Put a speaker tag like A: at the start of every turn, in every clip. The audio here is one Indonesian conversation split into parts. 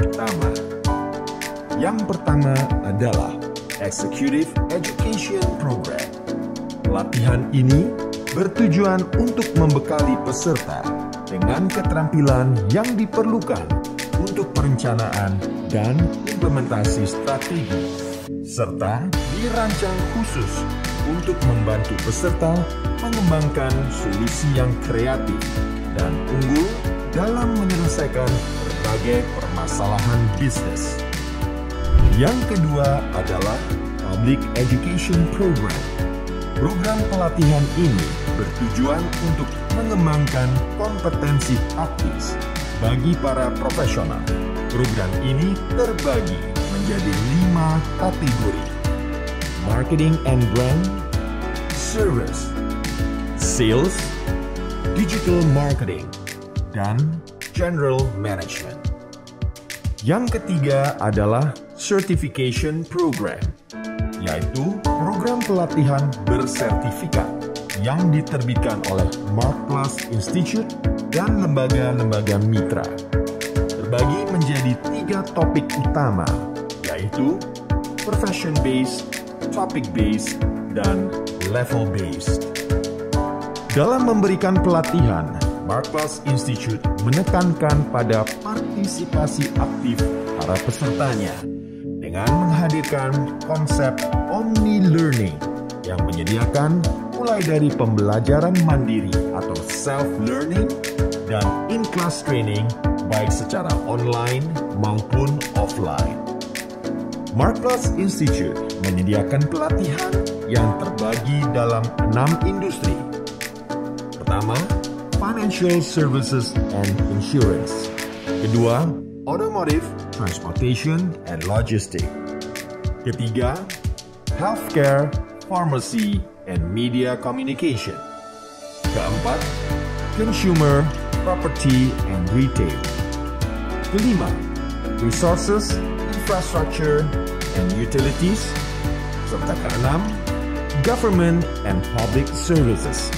A: utama. Yang pertama adalah Executive Education Program. Pelatihan ini bertujuan untuk membekali peserta dengan keterampilan yang diperlukan untuk perencanaan dan implementasi strategi, serta dirancang khusus untuk membantu peserta mengembangkan solusi yang kreatif dan unggul dalam menyelesaikan berbagai permasalahan bisnis. Yang kedua adalah Public Education Program. Program pelatihan ini bertujuan untuk mengembangkan kompetensi praktis bagi para profesional. Program ini terbagi menjadi 5 kategori: Marketing and Brand, Service, Sales, Digital Marketing, dan General Management. Yang ketiga adalah Certification Program, yaitu program pelatihan bersertifikat yang diterbitkan oleh Mark Plus Institute dan lembaga-lembaga mitra. Terbagi menjadi 3 topik utama, yaitu Profession-Based, Topic-Based, dan Level-Based. Dalam memberikan pelatihan, Mark Plus Institute menekankan pada partisipasi aktif para pesertanya dengan menghadirkan konsep omni-learning yang menyediakan mulai dari pembelajaran mandiri atau self-learning dan in-class training baik secara online maupun offline. Mark Plus Institute menyediakan pelatihan yang terbagi dalam 6 industri. Pertama, Financial Services and Insurance. Kedua, Automotive, Transportation, and Logistics. Ketiga, Healthcare, Pharmacy, and Media Communication. Keempat, Consumer, Property, and Retail. Kelima, Resources, Infrastructure, and Utilities. Serta keenam, Government and Public Services.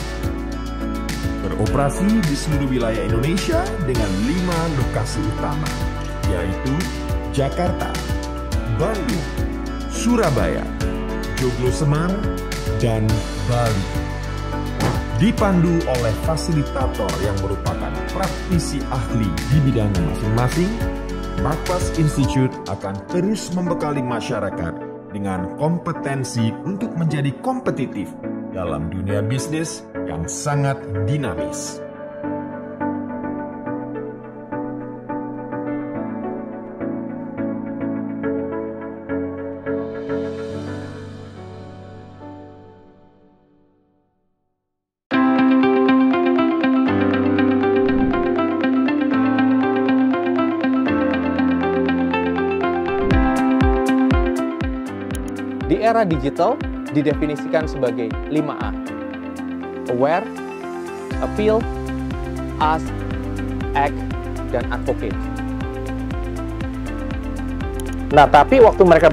A: Beroperasi di seluruh wilayah Indonesia dengan 5 lokasi utama, yaitu Jakarta, Bandung, Surabaya, Joglo Semar, dan Bali. Dipandu oleh fasilitator yang merupakan praktisi ahli di bidangnya masing-masing, Mark Plus Institute akan terus membekali masyarakat dengan kompetensi untuk menjadi kompetitif dalam dunia bisnis yang sangat dinamis.
B: Di era digital didefinisikan sebagai 5A. Aware, Appeal, Ask, Act, dan Advocate.
C: Nah, tapi waktu mereka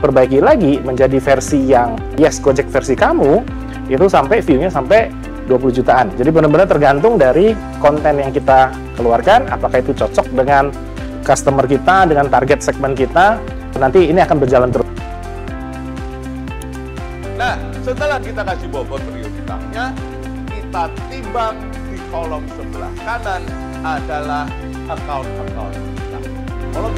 C: perbaiki lagi menjadi versi yang Yes Gojek versi kamu, itu sampai view-nya sampai 20 jutaan. Jadi benar-benar tergantung dari konten yang kita keluarkan, apakah itu cocok dengan customer kita, dengan target segmen kita. Nanti ini akan berjalan terus.
D: Nah, setelah kita kasih bobot prioritasnya, kita timbang di kolom sebelah kanan adalah account-account kita. Kolom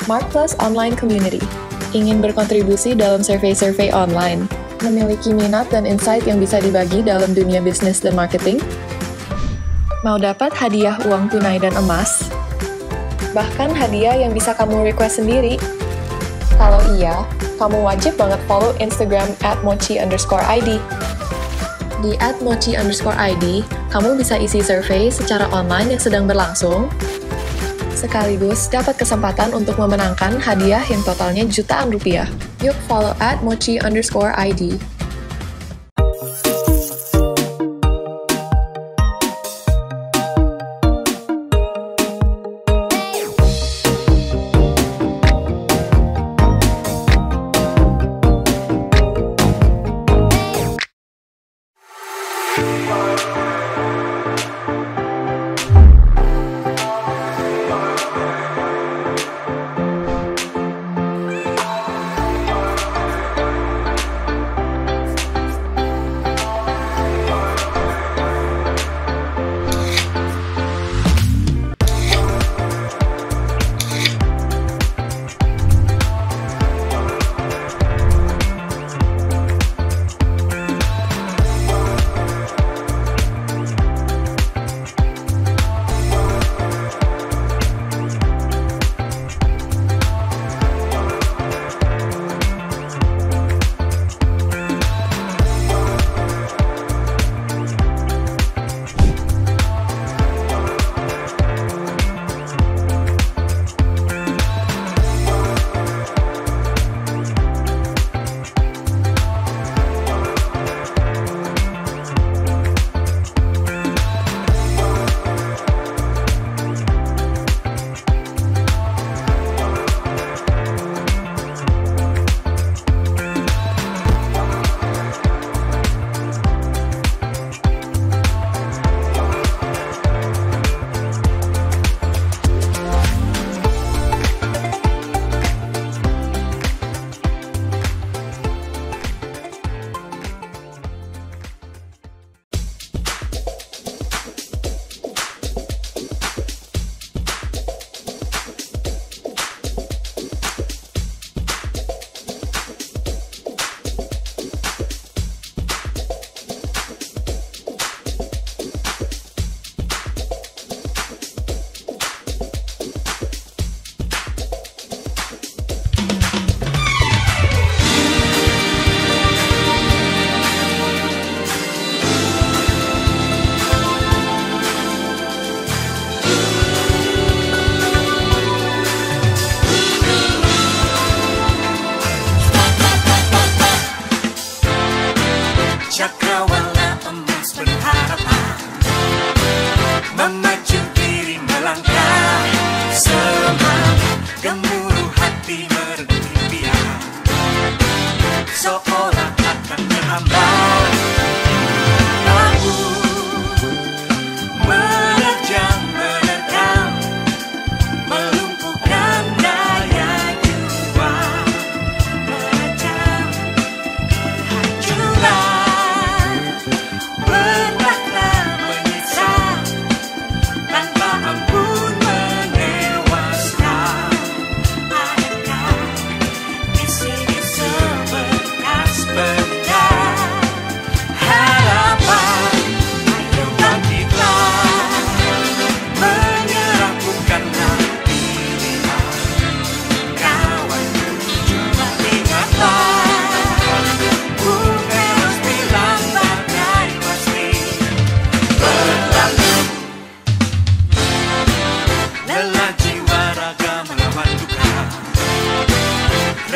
E: Mark Plus Online Community. Ingin berkontribusi dalam survei-survei online? Memiliki minat dan insight yang bisa dibagi dalam dunia bisnis dan marketing? Mau dapat hadiah uang tunai dan emas? Bahkan hadiah yang bisa kamu request sendiri? Kalau iya, kamu wajib banget follow Instagram @mochi_id. Di @mochi_id, kamu bisa isi survei secara online yang sedang berlangsung, sekaligus dapat kesempatan untuk memenangkan hadiah yang totalnya jutaan rupiah. Yuk follow @mochi_id.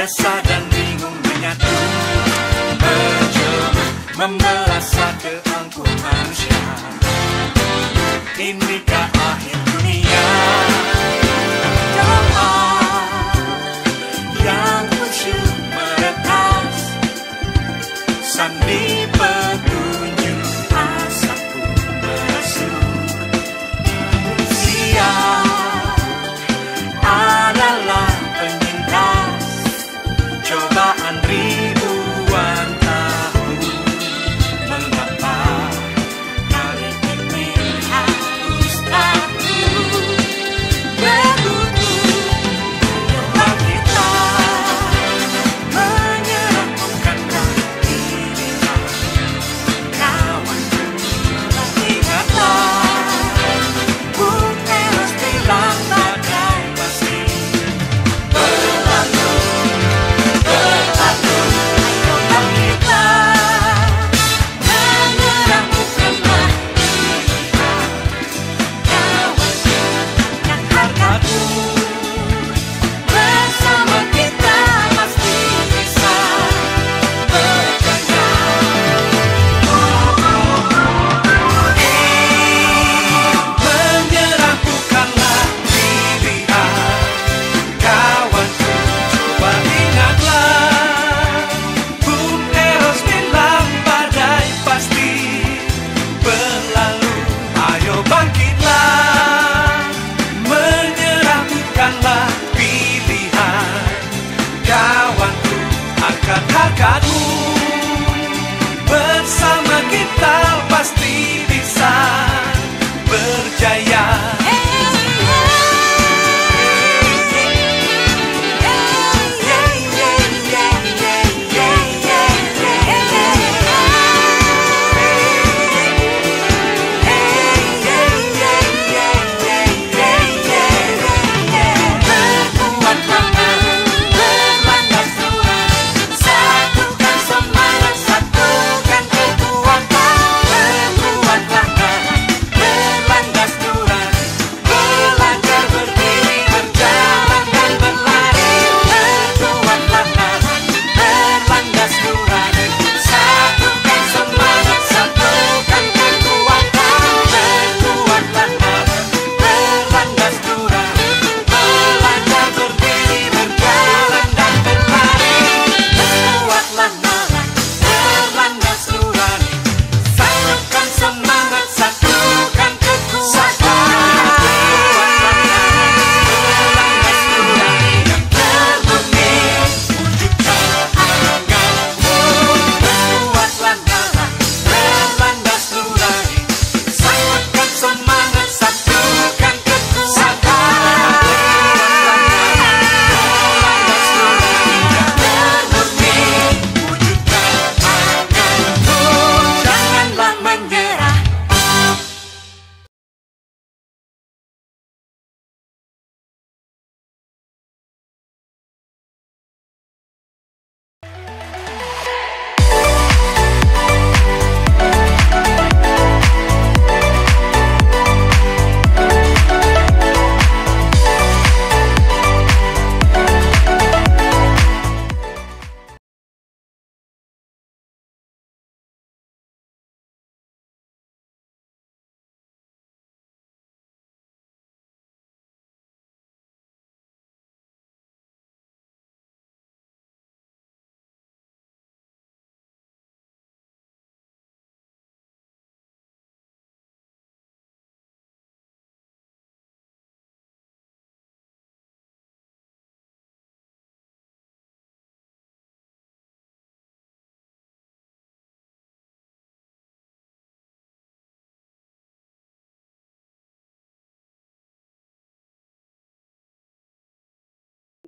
F: resah dan bingung menyatu, menjelma membelasah keangkuh manusia. Inikah akhir dunia? Doa yang khusyuk meretas, sambil petunjuk asaku merasuk. Manusia adalah penyintas cobaan ribuan tahun. Mengapa kali ini harus takut?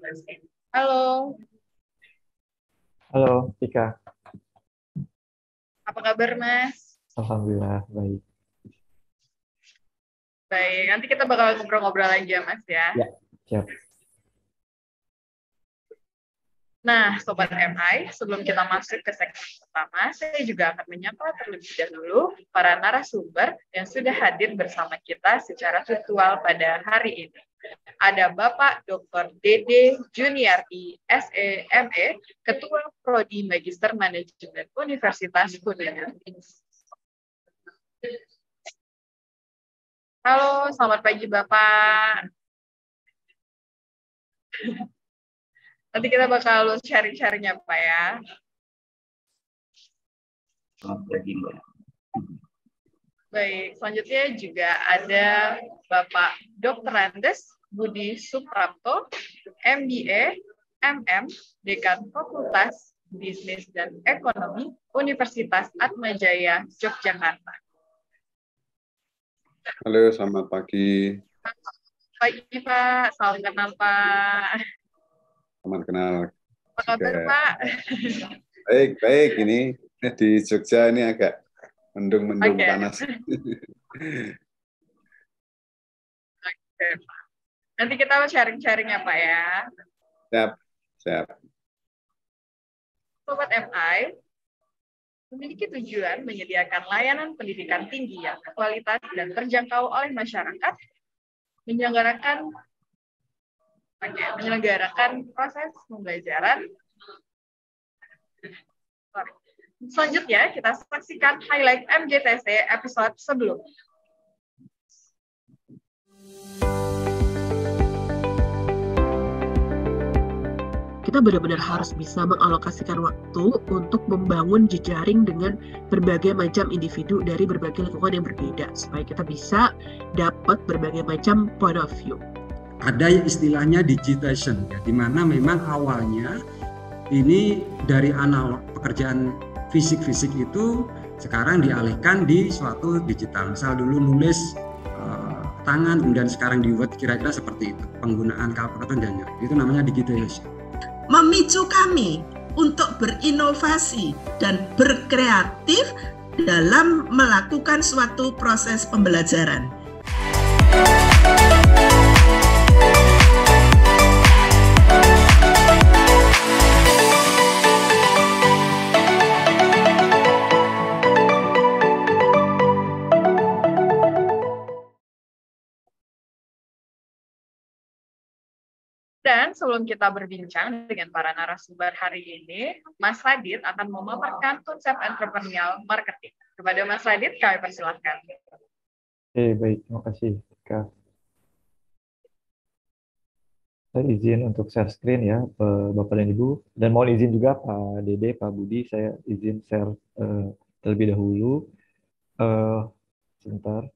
E: Halo,
G: Halo, Tika.
E: apa kabar Mas?
G: Alhamdulillah, baik.
E: Baik, nanti kita bakal ngobrol-ngobrol lagi ya Mas ya.
G: Ya, siap.
E: Nah, Sobat MI, sebelum kita masuk ke segmen pertama, saya juga akan menyapa terlebih dahulu para narasumber yang sudah hadir bersama kita secara virtual pada hari ini. Ada Bapak Dr. Dede Juniarti, SEME, Ketua Prodi Magister Manajemen Universitas Kuningan. Halo, selamat pagi Bapak. Nanti kita bakal sharing-sharing ya Pak ya. Baik, selanjutnya juga ada Bapak Dr. Andes Budi Suprapto, MBA, MM, Dekan Fakultas Bisnis dan Ekonomi, Universitas Atmajaya, Yogyakarta.
H: Halo, selamat pagi.
E: Pagi Pak, salam kenal Pak.
H: Selamat kenal.
E: Apa kabar Pak?
H: Baik. Ini di Jogja ini agak mendung-mendung
E: Oke.
H: panas.
E: Oke, Pak. Nanti kita sharing-sharing ya Pak ya.
H: Siap.
E: Sobat MI, memiliki tujuan menyediakan layanan pendidikan tinggi yang berkualitas dan terjangkau oleh masyarakat, menyelenggarakan proses pembelajaran. Selanjutnya, kita saksikan highlight MGTC episode sebelumnya.
I: Kita benar-benar harus bisa mengalokasikan waktu untuk membangun jejaring dengan berbagai macam individu dari berbagai lingkungan yang berbeda, supaya kita bisa dapat berbagai macam point of view.
J: Ada istilahnya digitization, ya, di mana memang awalnya ini dari analog pekerjaan fisik-fisik itu sekarang dialihkan di suatu digital. Misal dulu nulis tangan, kemudian sekarang di Word, kira-kira seperti itu. Penggunaan kalkulator dan lain-lain. Itu namanya digitization.
K: Memicu kami untuk berinovasi dan berkreatif dalam melakukan suatu proses pembelajaran.
E: Dan sebelum kita berbincang dengan para narasumber hari ini, Mas Radit akan memaparkan konsep entrepreneurial marketing. Kepada Mas Radit, kami persilahkan.
G: Baik, terima kasih, Kak. Saya izin untuk share screen ya, Bapak dan Ibu. Dan mohon izin juga Pak Dede, Pak Budi, saya izin share terlebih dahulu. Sebentar.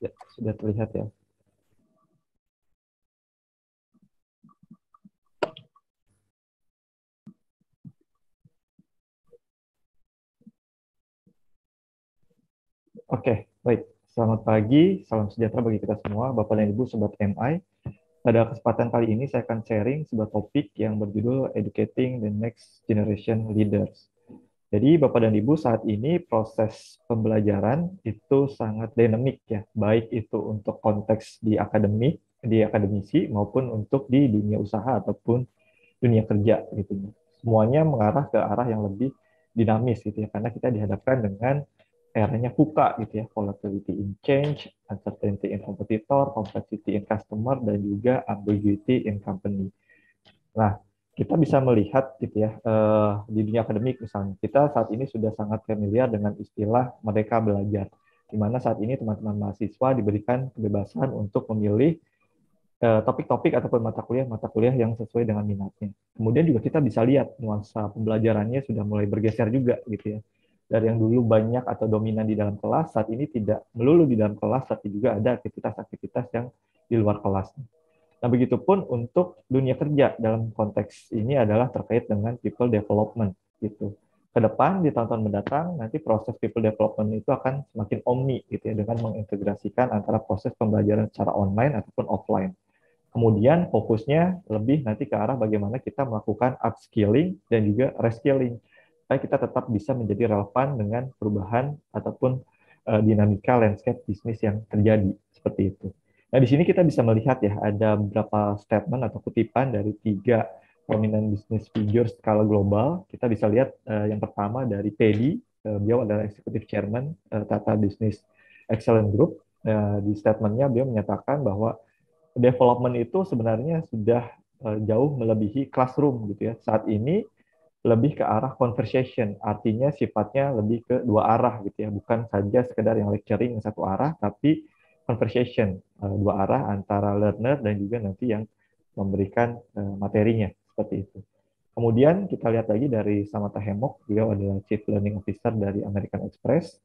G: Ya, sudah terlihat ya. Oke, baik. Selamat pagi, salam sejahtera bagi kita semua, Bapak dan Ibu, Sobat MI. Pada kesempatan kali ini saya akan sharing sebuah topik yang berjudul Educating the Next Generation Leaders. Jadi Bapak dan Ibu, saat ini proses pembelajaran itu sangat dinamik ya, baik itu untuk konteks di akademisi maupun untuk di dunia usaha ataupun dunia kerja gitu. Semuanya mengarah ke arah yang lebih dinamis gitu ya, karena kita dihadapkan dengan eranya VUCA gitu ya, volatility in change, uncertainty in competitor, complexity in customer, dan juga ambiguity in company. Nah, kita bisa melihat gitu ya, di dunia akademik misalnya, kita saat ini sudah sangat familiar dengan istilah Merdeka Belajar, di mana saat ini teman-teman mahasiswa diberikan kebebasan untuk memilih topik-topik ataupun mata kuliah yang sesuai dengan minatnya. Kemudian juga kita bisa lihat nuansa pembelajarannya sudah mulai bergeser juga gitu ya. Dari yang dulu banyak atau dominan di dalam kelas, saat ini tidak melulu di dalam kelas, tapi juga ada aktivitas-aktivitas yang di luar kelas. Nah, begitupun untuk dunia kerja dalam konteks ini adalah terkait dengan people development gitu. Ke depan di tahun-tahun mendatang nanti proses people development itu akan semakin omni gitu ya, dengan mengintegrasikan antara proses pembelajaran secara online ataupun offline. Kemudian fokusnya lebih nanti ke arah bagaimana kita melakukan upskilling dan juga reskilling supaya kita tetap bisa menjadi relevan dengan perubahan ataupun dinamika landscape bisnis yang terjadi seperti itu. Nah, di sini kita bisa melihat ya ada beberapa statement atau kutipan dari 3 prominent business figures skala global. Kita bisa lihat yang pertama dari Pedi, beliau adalah Executive Chairman Tata Business Excellence Group. Di statementnya beliau menyatakan bahwa development itu sebenarnya sudah jauh melebihi classroom gitu ya. Saat ini lebih ke arah conversation, artinya sifatnya lebih ke 2 arah gitu ya, bukan saja sekedar yang lecturing yang 1 arah, tapi conversation 2 arah antara learner dan juga nanti yang memberikan materinya seperti itu. Kemudian kita lihat lagi dari Samantha Hemok, beliau adalah Chief Learning Officer dari American Express.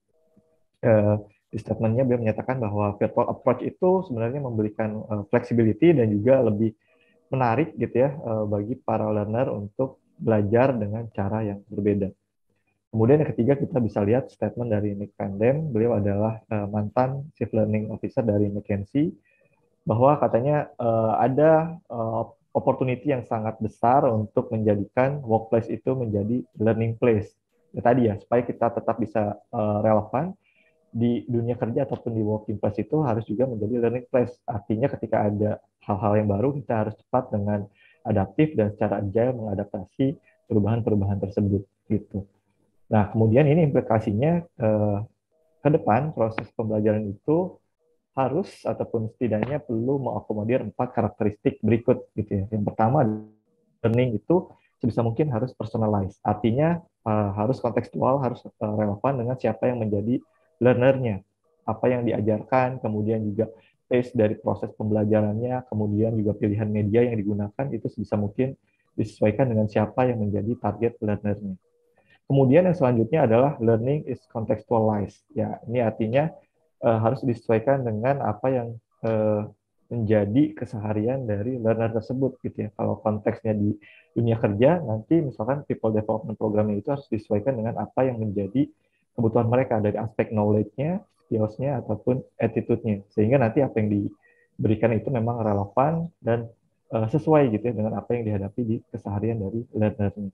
G: Di statementnya beliau menyatakan bahwa virtual approach itu sebenarnya memberikan flexibility dan juga lebih menarik gitu ya bagi para learner untuk belajar dengan cara yang berbeda. Kemudian yang ketiga kita bisa lihat statement dari Nick Van Dam, beliau adalah mantan Chief Learning Officer dari McKinsey, bahwa katanya ada opportunity yang sangat besar untuk menjadikan workplace itu menjadi learning place. Ya, tadi ya, supaya kita tetap bisa relevan di dunia kerja ataupun di working place itu harus juga menjadi learning place. Artinya ketika ada hal-hal yang baru, kita harus cepat dengan adaptif dan secara agile mengadaptasi perubahan-perubahan tersebut gitu. Nah, kemudian ini implikasinya ke depan proses pembelajaran itu harus ataupun setidaknya perlu mengakomodir 4 karakteristik berikut gitu ya. Yang pertama, learning itu sebisa mungkin harus personalized. Artinya harus kontekstual, harus relevan dengan siapa yang menjadi learner-nya, apa yang diajarkan, kemudian juga pace dari proses pembelajarannya, kemudian juga pilihan media yang digunakan itu sebisa mungkin disesuaikan dengan siapa yang menjadi target learner-nya. Kemudian yang selanjutnya adalah learning is contextualized. Ya, ini artinya harus disesuaikan dengan apa yang menjadi keseharian dari learner tersebut gitu ya. Kalau konteksnya di dunia kerja, nanti misalkan people development programnya itu harus disesuaikan dengan apa yang menjadi kebutuhan mereka dari aspek knowledge-nya, skills-nya, ataupun attitude-nya. Sehingga nanti apa yang diberikan itu memang relevan dan sesuai gitu ya dengan apa yang dihadapi di keseharian dari learner-nya.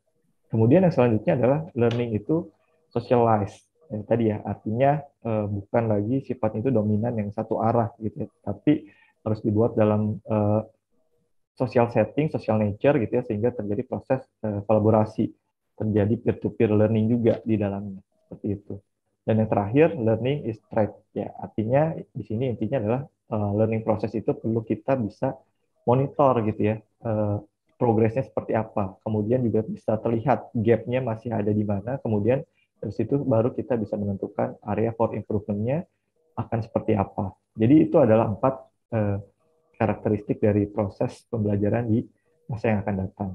G: Kemudian yang selanjutnya adalah learning itu socialized. Tadi ya, artinya bukan lagi sifatnya itu dominan yang 1 arah gitu ya, tapi harus dibuat dalam social setting, social nature gitu ya, sehingga terjadi proses kolaborasi, terjadi peer-to-peer learning juga di dalamnya. Seperti itu. Dan yang terakhir, learning is tracked. Ya, artinya di sini intinya adalah learning proses itu perlu kita bisa monitor gitu ya, progresnya seperti apa. Kemudian juga bisa terlihat gap-nya masih ada di mana. Kemudian dari situ baru kita bisa menentukan area for improvement-nya akan seperti apa. Jadi itu adalah 4 karakteristik dari proses pembelajaran di masa yang akan datang.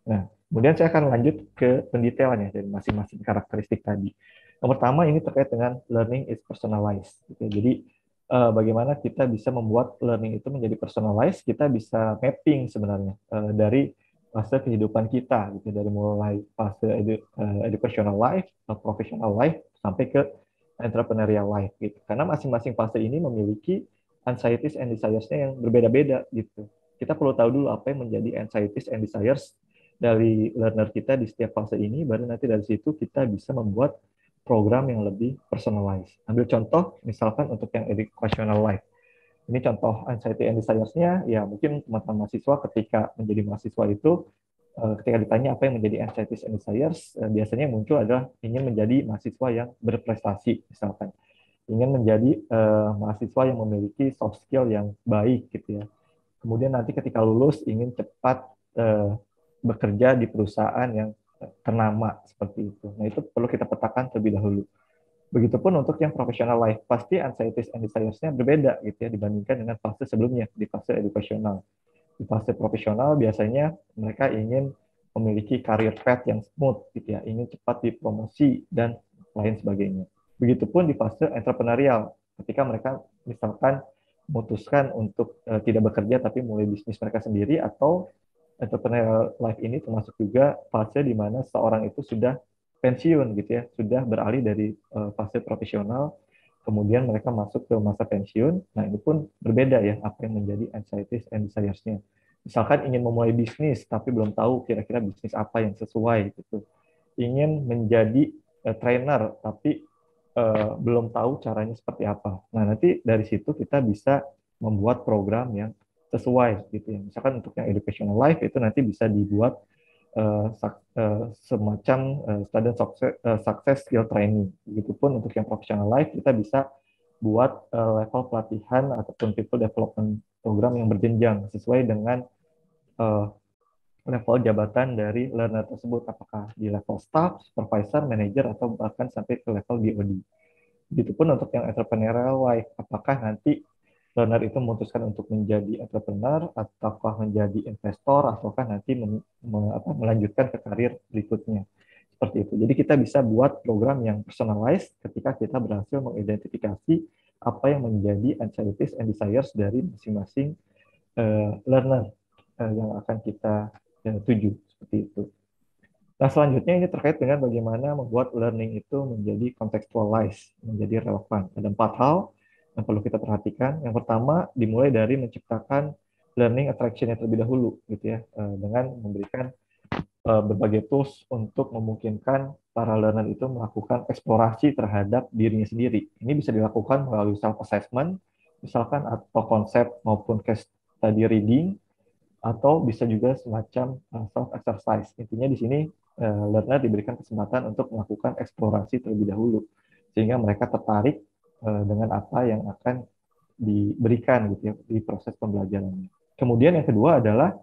G: Nah, kemudian saya akan lanjut ke pendetailan ya dari masing-masing karakteristik tadi. Yang pertama ini terkait dengan learning is personalized. Gitu. Jadi bagaimana kita bisa membuat learning itu menjadi personalized, kita bisa mapping sebenarnya dari fase kehidupan kita, gitu, dari mulai fase educational life, professional life, sampai ke entrepreneurial life. Gitu. Karena masing-masing fase ini memiliki anxieties and desires-nya yang berbeda-beda. Gitu. Kita perlu tahu dulu apa yang menjadi anxieties and desires dari learner kita di setiap fase ini, baru nanti dari situ kita bisa membuat program yang lebih personalized. Ambil contoh, misalkan untuk yang educational life. Ini contoh anxiety and desires-nya, ya mungkin teman-teman mahasiswa ketika menjadi mahasiswa itu, ketika ditanya apa yang menjadi anxiety and desires, biasanya muncul adalah ingin menjadi mahasiswa yang berprestasi, misalkan. Ingin menjadi mahasiswa yang memiliki soft skill yang baik, gitu ya. Kemudian nanti ketika lulus, ingin cepat bekerja di perusahaan yang ternama seperti itu. Nah, itu perlu kita petakan terlebih dahulu. Begitupun untuk yang professional life, pasti anxieties and desires-nya berbeda gitu ya dibandingkan dengan fase sebelumnya di fase educational. Di fase profesional biasanya mereka ingin memiliki career path yang smooth gitu ya, ingin cepat dipromosi dan lain sebagainya. Begitupun di fase entrepreneurial, ketika mereka misalkan memutuskan untuk tidak bekerja tapi mulai bisnis mereka sendiri, atau entrepreneurial life ini termasuk juga fase di mana seorang itu sudah pensiun gitu ya, sudah beralih dari fase profesional kemudian mereka masuk ke masa pensiun. Nah, ini pun berbeda ya, apa yang menjadi anxieties and desires-nya. Misalkan ingin memulai bisnis, tapi belum tahu kira-kira bisnis apa yang sesuai gitu. Ingin menjadi trainer, tapi belum tahu caranya seperti apa. Nah, nanti dari situ kita bisa membuat program yang sesuai gitu ya. Misalkan untuk yang educational life itu nanti bisa dibuat semacam student success skill training. Begitupun untuk yang professional life kita bisa buat level pelatihan ataupun people development program yang berjenjang sesuai dengan level jabatan dari learner tersebut, apakah di level staff, supervisor, manager, atau bahkan sampai ke level BOD. Begitupun untuk yang entrepreneurial life, apakah nanti learner itu memutuskan untuk menjadi entrepreneur, ataukah menjadi investor, ataukah nanti melanjutkan ke karir berikutnya. Seperti itu. Jadi kita bisa buat program yang personalized ketika kita berhasil mengidentifikasi apa yang menjadi anxieties and desires dari masing-masing learner yang akan kita tuju, seperti itu. Nah, selanjutnya ini terkait dengan bagaimana membuat learning itu menjadi contextualized, menjadi relevan. Ada 4 hal yang perlu kita perhatikan. Yang pertama, dimulai dari menciptakan learning attraction-nya terlebih dahulu, gitu ya, dengan memberikan berbagai tools untuk memungkinkan para learner itu melakukan eksplorasi terhadap dirinya sendiri. Ini bisa dilakukan melalui self-assessment, misalkan, atau konsep maupun case study reading, atau bisa juga semacam self-exercise. Intinya di sini learner diberikan kesempatan untuk melakukan eksplorasi terlebih dahulu, sehingga mereka tertarik dengan apa yang akan diberikan gitu ya, di proses pembelajarannya. Kemudian yang kedua adalah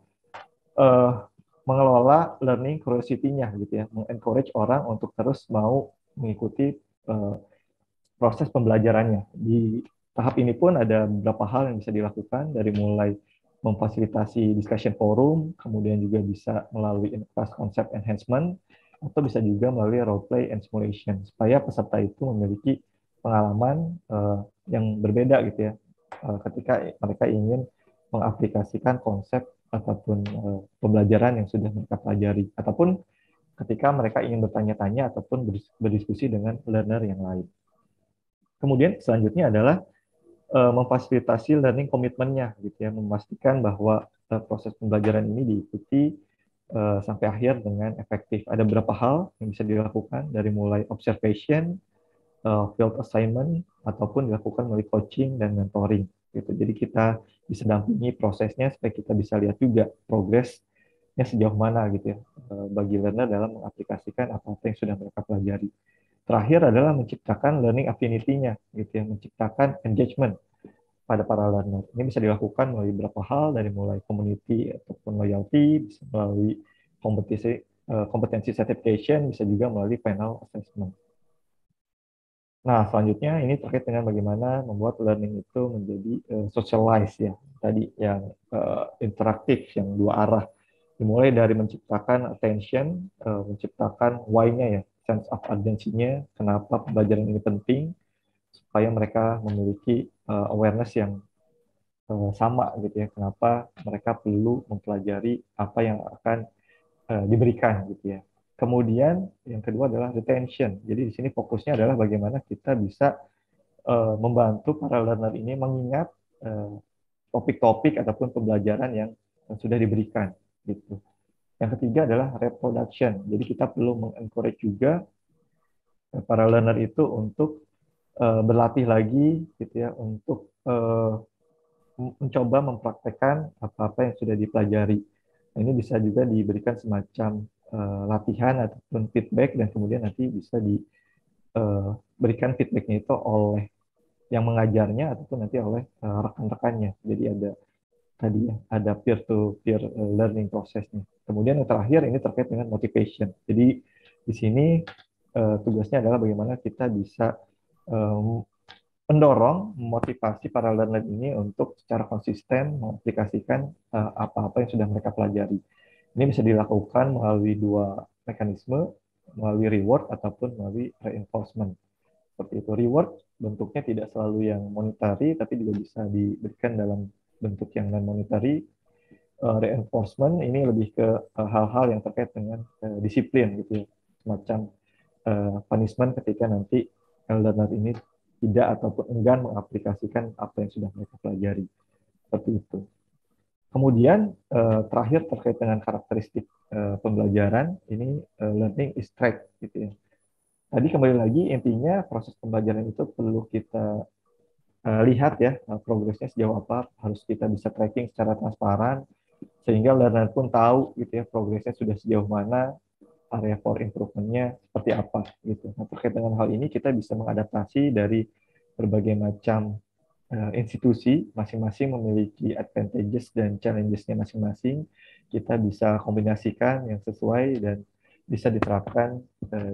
G: mengelola learning curiosity-nya gitu ya, mengencourage orang untuk terus mau mengikuti proses pembelajarannya. Di tahap ini pun ada beberapa hal yang bisa dilakukan, dari mulai memfasilitasi discussion forum, kemudian juga bisa melalui class concept enhancement, atau bisa juga melalui role play and simulation, supaya peserta itu memiliki pengalaman yang berbeda gitu ya, ketika mereka ingin mengaplikasikan konsep ataupun pembelajaran yang sudah mereka pelajari, ataupun ketika mereka ingin bertanya-tanya ataupun berdiskusi dengan learner yang lain. Kemudian selanjutnya adalah memfasilitasi learning komitmennya gitu ya, memastikan bahwa proses pembelajaran ini diikuti sampai akhir dengan efektif. Ada beberapa hal yang bisa dilakukan, dari mulai observation, field assignment, ataupun dilakukan melalui coaching dan mentoring gitu. Jadi kita bisa dampingi prosesnya supaya kita bisa lihat juga progresnya sejauh mana gitu ya, bagi learner dalam mengaplikasikan apa-apa yang sudah mereka pelajari. Terakhir adalah menciptakan learning affinity-nya gitu ya, menciptakan engagement pada para learner. Ini bisa dilakukan melalui beberapa hal, dari mulai community ataupun loyalty, bisa melalui kompetensi certification, bisa juga melalui panel assessment. Nah, selanjutnya ini terkait dengan bagaimana membuat learning itu menjadi socialized ya, tadi yang interaktif, yang dua arah. Dimulai dari menciptakan attention, menciptakan why-nya ya, sense of urgency-nya, kenapa pembelajaran ini penting, supaya mereka memiliki awareness yang sama gitu ya, kenapa mereka perlu mempelajari apa yang akan diberikan gitu ya. Kemudian yang kedua adalah retention. Jadi di sini fokusnya adalah bagaimana kita bisa membantu para learner ini mengingat topik-topik ataupun pembelajaran yang sudah diberikan gitu. Yang ketiga adalah reproduction. Jadi kita perlu mengencourage juga para learner itu untuk berlatih lagi gitu ya, untuk mencoba mempraktekkan apa-apa yang sudah dipelajari. Nah, ini bisa juga diberikan semacam latihan ataupun feedback, dan kemudian nanti bisa diberikan feedbacknya itu oleh yang mengajarnya ataupun nanti oleh rekan-rekannya. Jadi ada peer-to-peer learning prosesnya. Kemudian yang terakhir ini terkait dengan motivation. Jadi di sini tugasnya adalah bagaimana kita bisa mendorong, memotivasi para learner ini untuk secara konsisten mengaplikasikan apa-apa yang sudah mereka pelajari. Ini bisa dilakukan melalui dua mekanisme, melalui reward ataupun melalui reinforcement. Seperti itu. Reward bentuknya tidak selalu yang monetary, tapi juga bisa diberikan dalam bentuk yang non-monetary. Reinforcement ini lebih ke hal-hal yang terkait dengan disiplin gitu ya, semacam punishment ketika nanti learner ini tidak ataupun enggan mengaplikasikan apa yang sudah mereka pelajari. Seperti itu. Kemudian terakhir terkait dengan karakteristik pembelajaran, ini learning is tracked gitu ya. Tadi kembali lagi intinya proses pembelajaran itu perlu kita lihat ya progresnya sejauh apa, harus kita bisa tracking secara transparan sehingga learner pun tahu gitu ya progresnya sudah sejauh mana, area for improvement-nya seperti apa gitu. Nah, terkait dengan hal ini kita bisa mengadaptasi dari berbagai macam institusi, masing-masing memiliki advantages dan challenges-nya masing-masing. Kita bisa kombinasikan yang sesuai dan bisa diterapkan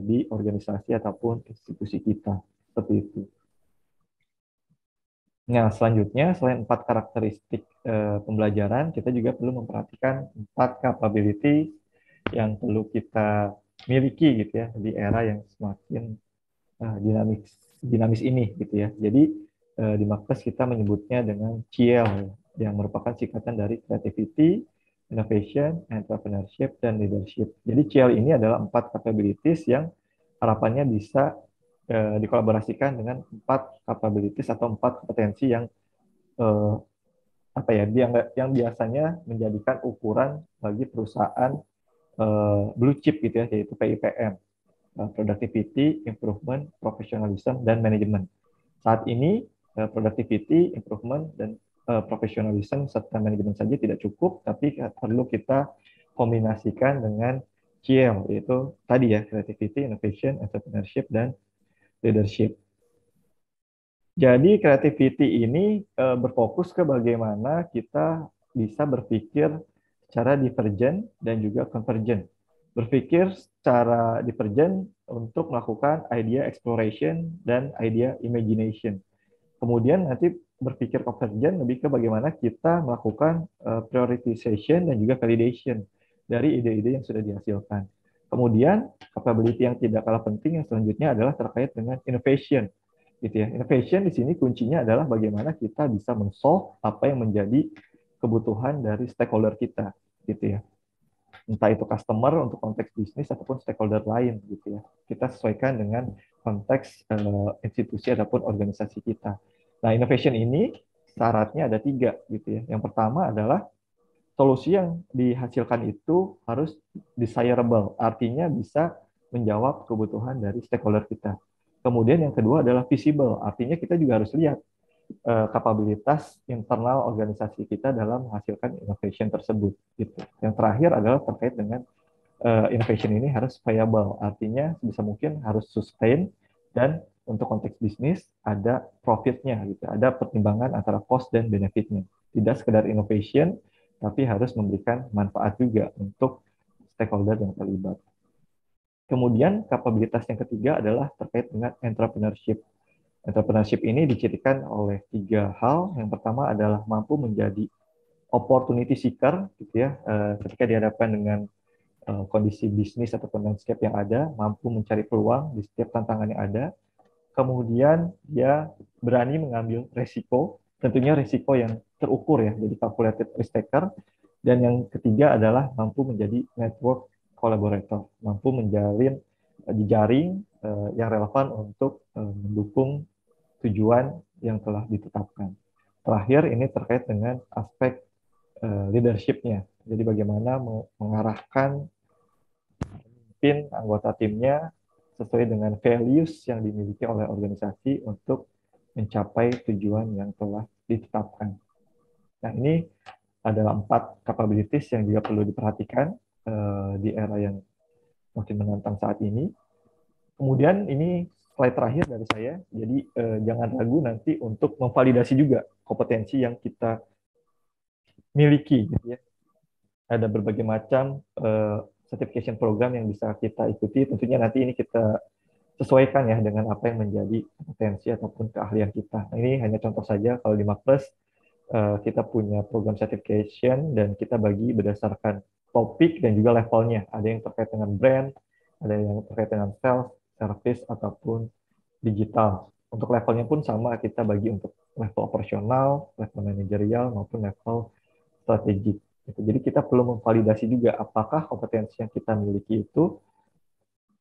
G: di organisasi ataupun institusi kita. Seperti itu. Nah, selanjutnya, selain 4 karakteristik pembelajaran, kita juga perlu memperhatikan 4 capability yang perlu kita miliki gitu ya di era yang semakin dinamis ini gitu ya. Jadi di Markes kita menyebutnya dengan CL yang merupakan singkatan dari Creativity, Innovation, Entrepreneurship, dan Leadership. Jadi CL ini adalah 4 capabilities yang harapannya bisa dikolaborasikan dengan 4 capabilities atau 4 kompetensi yang yang biasanya menjadikan ukuran bagi perusahaan blue chip gitu ya, yaitu PIPM, Productivity, Improvement, Professionalism, dan Management. Saat ini productivity, improvement, dan professionalism serta manajemen saja tidak cukup, tapi perlu kita kombinasikan dengan CL, yaitu tadi ya, creativity, innovation, entrepreneurship, dan leadership. Jadi creativity ini berfokus ke bagaimana kita bisa berpikir secara divergent dan juga convergent. Berpikir secara divergent untuk melakukan idea exploration dan idea imagination. Kemudian nanti berpikir convergent lebih ke bagaimana kita melakukan prioritization dan juga validation dari ide-ide yang sudah dihasilkan. Kemudian capability yang tidak kalah penting yang selanjutnya adalah terkait dengan innovation. Gitu ya. Innovation di sini kuncinya adalah bagaimana kita bisa men-solve apa yang menjadi kebutuhan dari stakeholder kita, gitu ya. Entah itu customer untuk konteks bisnis ataupun stakeholder lain, gitu ya. Kita sesuaikan dengan konteks institusi ataupun organisasi kita. Nah, innovation ini syaratnya ada 3 gitu ya. Yang pertama adalah solusi yang dihasilkan itu harus desirable, artinya bisa menjawab kebutuhan dari stakeholder kita. Kemudian yang kedua adalah visible, artinya kita juga harus lihat kapabilitas internal organisasi kita dalam menghasilkan innovation tersebut. Gitu. Yang terakhir adalah terkait dengan innovation ini harus viable, artinya sebisa mungkin harus sustain dan untuk konteks bisnis ada profitnya, gitu, ada pertimbangan antara cost dan benefitnya. Tidak sekedar innovation, tapi harus memberikan manfaat juga untuk stakeholder yang terlibat. Kemudian kapabilitas yang ketiga adalah terkait dengan entrepreneurship. Entrepreneurship ini dicirikan oleh 3 hal. Yang pertama adalah mampu menjadi opportunity seeker, gitu ya, ketika dihadapkan dengan kondisi bisnis ataupun landscape yang ada, mampu mencari peluang di setiap tantangan yang ada. Kemudian dia berani mengambil resiko, tentunya resiko yang terukur ya, jadi calculated risk taker. Dan yang ketiga adalah mampu menjadi network collaborator, mampu menjalin jejaring yang relevan untuk mendukung tujuan yang telah ditetapkan. Terakhir ini terkait dengan aspek leadership-nya, jadi bagaimana mengarahkan pemimpin anggota timnya sesuai dengan values yang dimiliki oleh organisasi untuk mencapai tujuan yang telah ditetapkan. Nah, ini adalah 4 capabilities yang juga perlu diperhatikan di era yang makin menantang saat ini. Kemudian ini slide terakhir dari saya, jadi jangan ragu nanti untuk memvalidasi juga kompetensi yang kita miliki. Gitu ya. Ada berbagai macam certification program yang bisa kita ikuti, tentunya nanti ini kita sesuaikan ya dengan apa yang menjadi kompetensi ataupun keahlian kita. Nah, ini hanya contoh saja, kalau di Markes kita punya program certification dan kita bagi berdasarkan topik dan juga levelnya. Ada yang terkait dengan brand, ada yang terkait dengan sales, service, ataupun digital. Untuk levelnya pun sama, kita bagi untuk level operasional, level manajerial, maupun level strategik. Jadi kita perlu memvalidasi juga apakah kompetensi yang kita miliki itu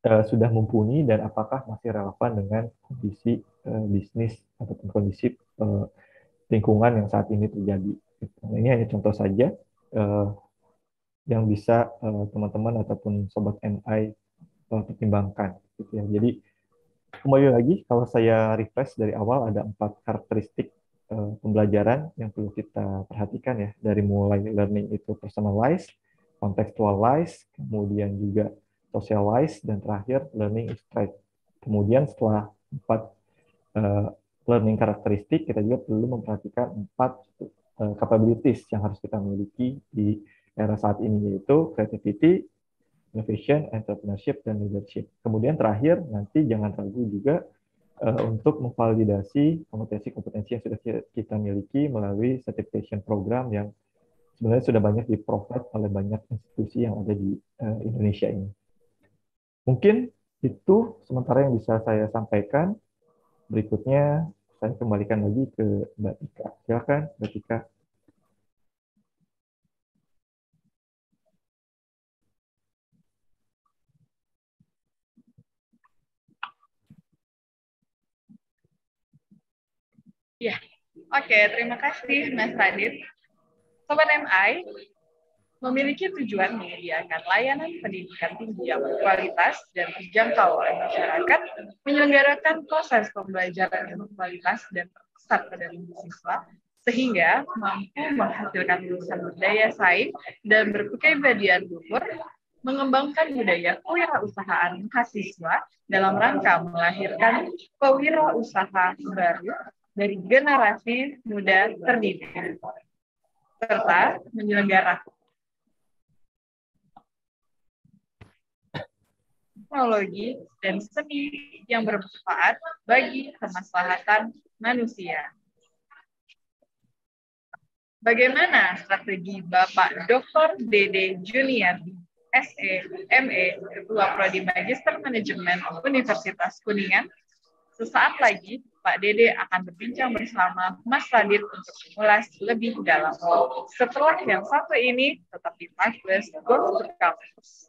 G: sudah mumpuni dan apakah masih relevan dengan kondisi bisnis ataupun kondisi lingkungan yang saat ini terjadi. Nah, ini hanya contoh saja yang bisa teman-teman ataupun sobat MI pertimbangkan. Gitu ya. Jadi kembali lagi, kalau saya refresh dari awal ada 4 karakteristik pembelajaran yang perlu kita perhatikan ya, dari mulai learning itu personalized, contextualized, kemudian juga socialized, dan terakhir learning is threat. Kemudian setelah 4 learning karakteristik, kita juga perlu memperhatikan 4 capabilities yang harus kita miliki di era saat ini, yaitu creativity, innovation, entrepreneurship, dan leadership. Kemudian terakhir, nanti jangan ragu juga untuk memvalidasi kompetensi-kompetensi yang sudah kita miliki melalui certification program yang sebenarnya sudah banyak di-provide oleh banyak institusi yang ada di Indonesia ini. Mungkin itu sementara yang bisa saya sampaikan. Berikutnya saya kembalikan lagi ke Mbak Tika. Silakan, Mbak Tika.
L: Ya, oke, terima kasih Mas Radit. Sobat MI memiliki tujuan menyediakan layanan pendidikan tinggi yang berkualitas dan terjangkau oleh masyarakat, menyelenggarakan proses pembelajaran yang berkualitas dan terpusat pada siswa, sehingga mampu menghasilkan lulusan berdaya saing dan berkepribadian luhur, mengembangkan budaya kewirausahaan mahasiswa dalam rangka melahirkan pewirausaha baru dari generasi muda terdidik, serta menyelenggarakan teknologi dan seni yang bermanfaat bagi kemaslahatan manusia. Bagaimana strategi Bapak Dr. Dede Juniardi, SE, ME, Ketua Prodi Magister Manajemen Universitas Kuningan? Sesaat lagi, Pak Dede akan berbincang bersama Mas Radit untuk mengulas lebih dalam. Setelah yang satu ini, tetap di 5+ Go to Campus.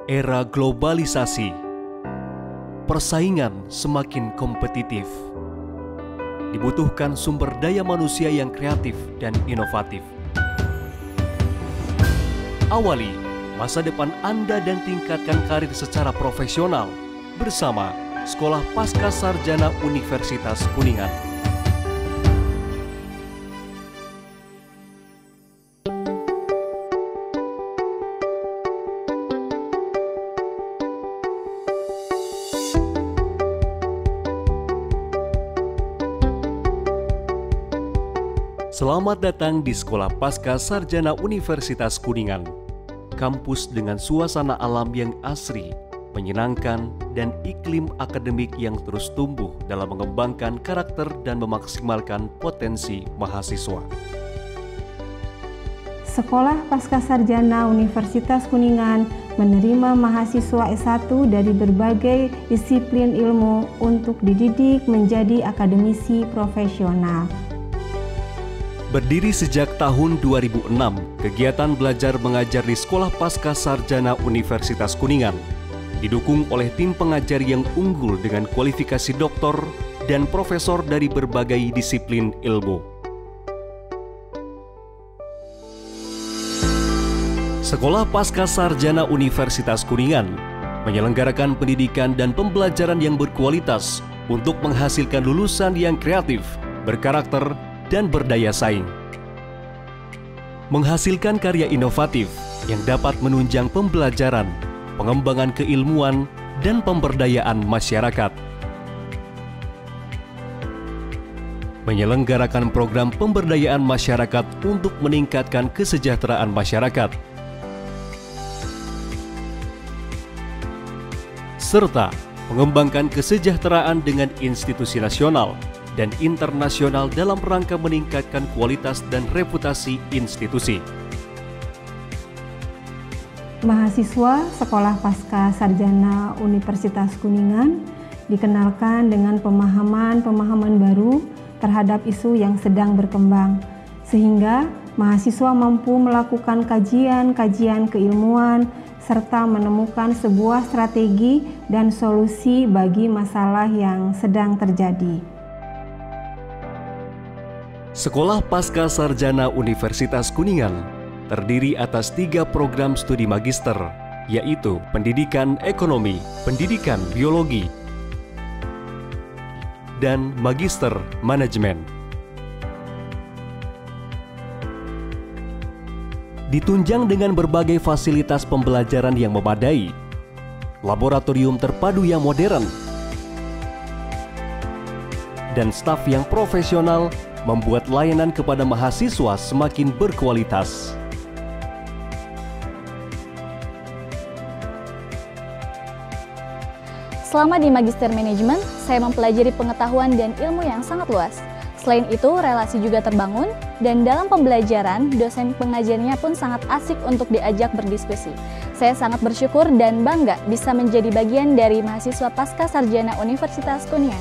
M: Era globalisasi, persaingan semakin kompetitif. Dibutuhkan sumber daya manusia yang kreatif dan inovatif. Awali masa depan Anda dan tingkatkan karir secara profesional bersama Sekolah Pascasarjana Universitas Kuningan. Selamat datang di Sekolah Pascasarjana Universitas Kuningan. Kampus dengan suasana alam yang asri, menyenangkan, dan iklim akademik yang terus tumbuh dalam mengembangkan karakter dan memaksimalkan potensi mahasiswa.
N: Sekolah Pascasarjana Universitas Kuningan menerima mahasiswa S1 dari berbagai disiplin ilmu untuk dididik menjadi akademisi profesional.
M: Berdiri sejak tahun 2006, kegiatan belajar mengajar di Sekolah Pascasarjana Universitas Kuningan didukung oleh tim pengajar yang unggul dengan kualifikasi doktor dan profesor dari berbagai disiplin ilmu. Sekolah Pascasarjana Universitas Kuningan menyelenggarakan pendidikan dan pembelajaran yang berkualitas untuk menghasilkan lulusan yang kreatif, berkarakter, dan berdaya saing. Menghasilkan karya inovatif yang dapat menunjang pembelajaran, pengembangan keilmuan, dan pemberdayaan masyarakat. Menyelenggarakan program pemberdayaan masyarakat untuk meningkatkan kesejahteraan masyarakat. Serta mengembangkan kesejahteraan dengan institusi nasional dan internasional dalam rangka meningkatkan kualitas dan reputasi institusi.
N: Mahasiswa Sekolah Pascasarjana Universitas Kuningan dikenalkan dengan pemahaman-pemahaman baru terhadap isu yang sedang berkembang, sehingga mahasiswa mampu melakukan kajian-kajian keilmuan serta menemukan sebuah strategi dan solusi bagi masalah yang sedang terjadi.
M: Sekolah Pasca Sarjana Universitas Kuningan terdiri atas 3 program studi magister, yaitu Pendidikan Ekonomi, Pendidikan Biologi, dan Magister Manajemen. Ditunjang dengan berbagai fasilitas pembelajaran yang memadai, laboratorium terpadu yang modern, dan staf yang profesional membuat layanan kepada mahasiswa semakin berkualitas.
O: Selama di Magister Manajemen, saya mempelajari pengetahuan dan ilmu yang sangat luas. Selain itu, relasi juga terbangun, dan dalam pembelajaran, dosen pengajarnya pun sangat asik untuk diajak berdiskusi. Saya sangat bersyukur dan bangga bisa menjadi bagian dari mahasiswa Pasca Sarjana Universitas Kuningan.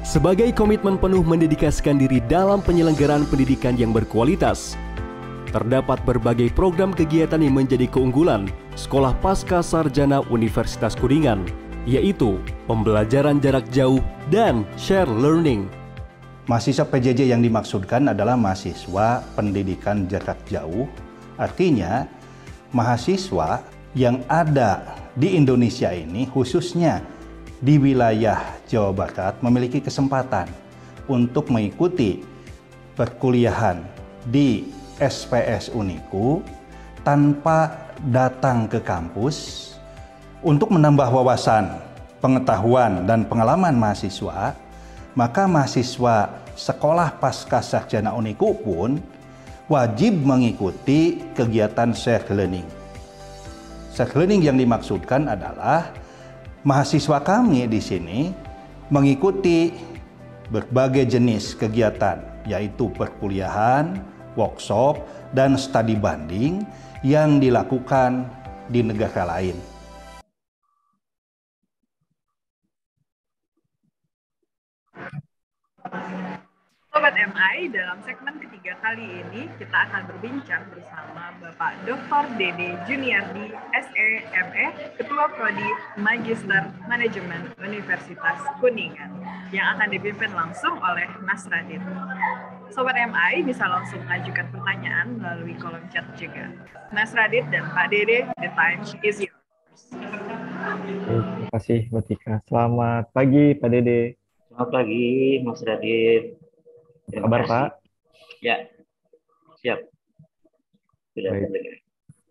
M: Sebagai komitmen penuh mendedikasikan diri dalam penyelenggaraan pendidikan yang berkualitas, terdapat berbagai program kegiatan yang menjadi keunggulan Sekolah Pasca Sarjana Universitas Kuningan, yaitu pembelajaran jarak jauh dan share learning.
P: Mahasiswa PJJ yang dimaksudkan adalah mahasiswa pendidikan jarak jauh, artinya mahasiswa yang ada di Indonesia ini, khususnya di wilayah Jawa Barat, memiliki kesempatan untuk mengikuti perkuliahan di SPS Uniku tanpa datang ke kampus untuk menambah wawasan, pengetahuan, dan pengalaman mahasiswa. Maka mahasiswa Sekolah Pasca Sarjana Uniku pun wajib mengikuti kegiatan share learning. Share learning yang dimaksudkan adalah mahasiswa kami di sini mengikuti berbagai jenis kegiatan, yaitu perkuliahan, workshop, dan studi banding yang dilakukan di negara lain.
L: Sobat MI, dalam segmen ketiga kali ini kita akan berbincang bersama Bapak Dr. Dede Juniardi, SE, ME, Ketua Prodi Magister Manajemen Universitas Kuningan, yang akan dipimpin langsung oleh Mas Radit. Sobat MI bisa langsung mengajukan pertanyaan melalui kolom chat juga. Mas Radit dan Pak Dede, the time is yours.
G: Terima kasih Mbak Tika. Selamat pagi Pak Dede.
Q: Selamat pagi Mas Radit.
G: Apa kabar Pak?
Q: Ya, siap. Sudah
G: Baik.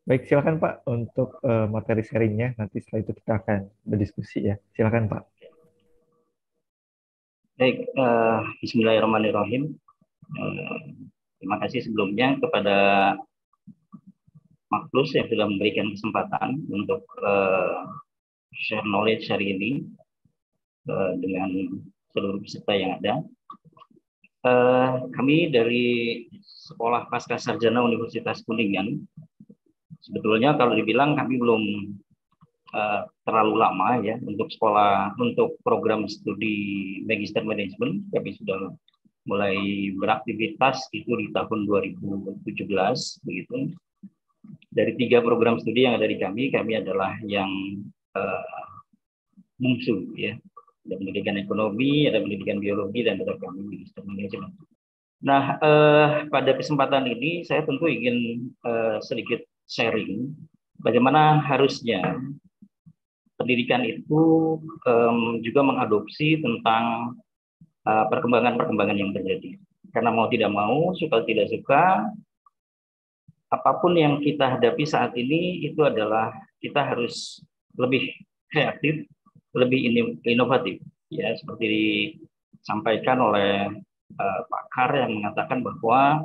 G: Baik, silakan Pak untuk materi sharingnya. Nanti setelah itu kita akan berdiskusi ya. Silakan Pak.
Q: Baik, Bismillahirrahmanirrahim. Terima kasih sebelumnya kepada Maklus yang sudah memberikan kesempatan untuk share knowledge hari ini dengan seluruh peserta yang ada. Kami dari Sekolah Pasca Sarjana Universitas Kuningan, sebetulnya kalau dibilang kami belum terlalu lama ya untuk program studi Magister Manajemen. Kami sudah mulai beraktivitas itu di tahun 2017 begitu. Dari 3 program studi yang ada di kami adalah yang bungsu ya. Ada pendidikan ekonomi, ada pendidikan biologi, dan ada kami Magister Manajemen. Nah, pada kesempatan ini saya tentu ingin sedikit sharing bagaimana harusnya pendidikan itu juga mengadopsi tentang perkembangan-perkembangan yang terjadi. Karena mau tidak mau, suka tidak suka, apapun yang kita hadapi saat ini itu adalah kita harus lebih kreatif, lebih inovatif, ya seperti disampaikan oleh pakar yang mengatakan bahwa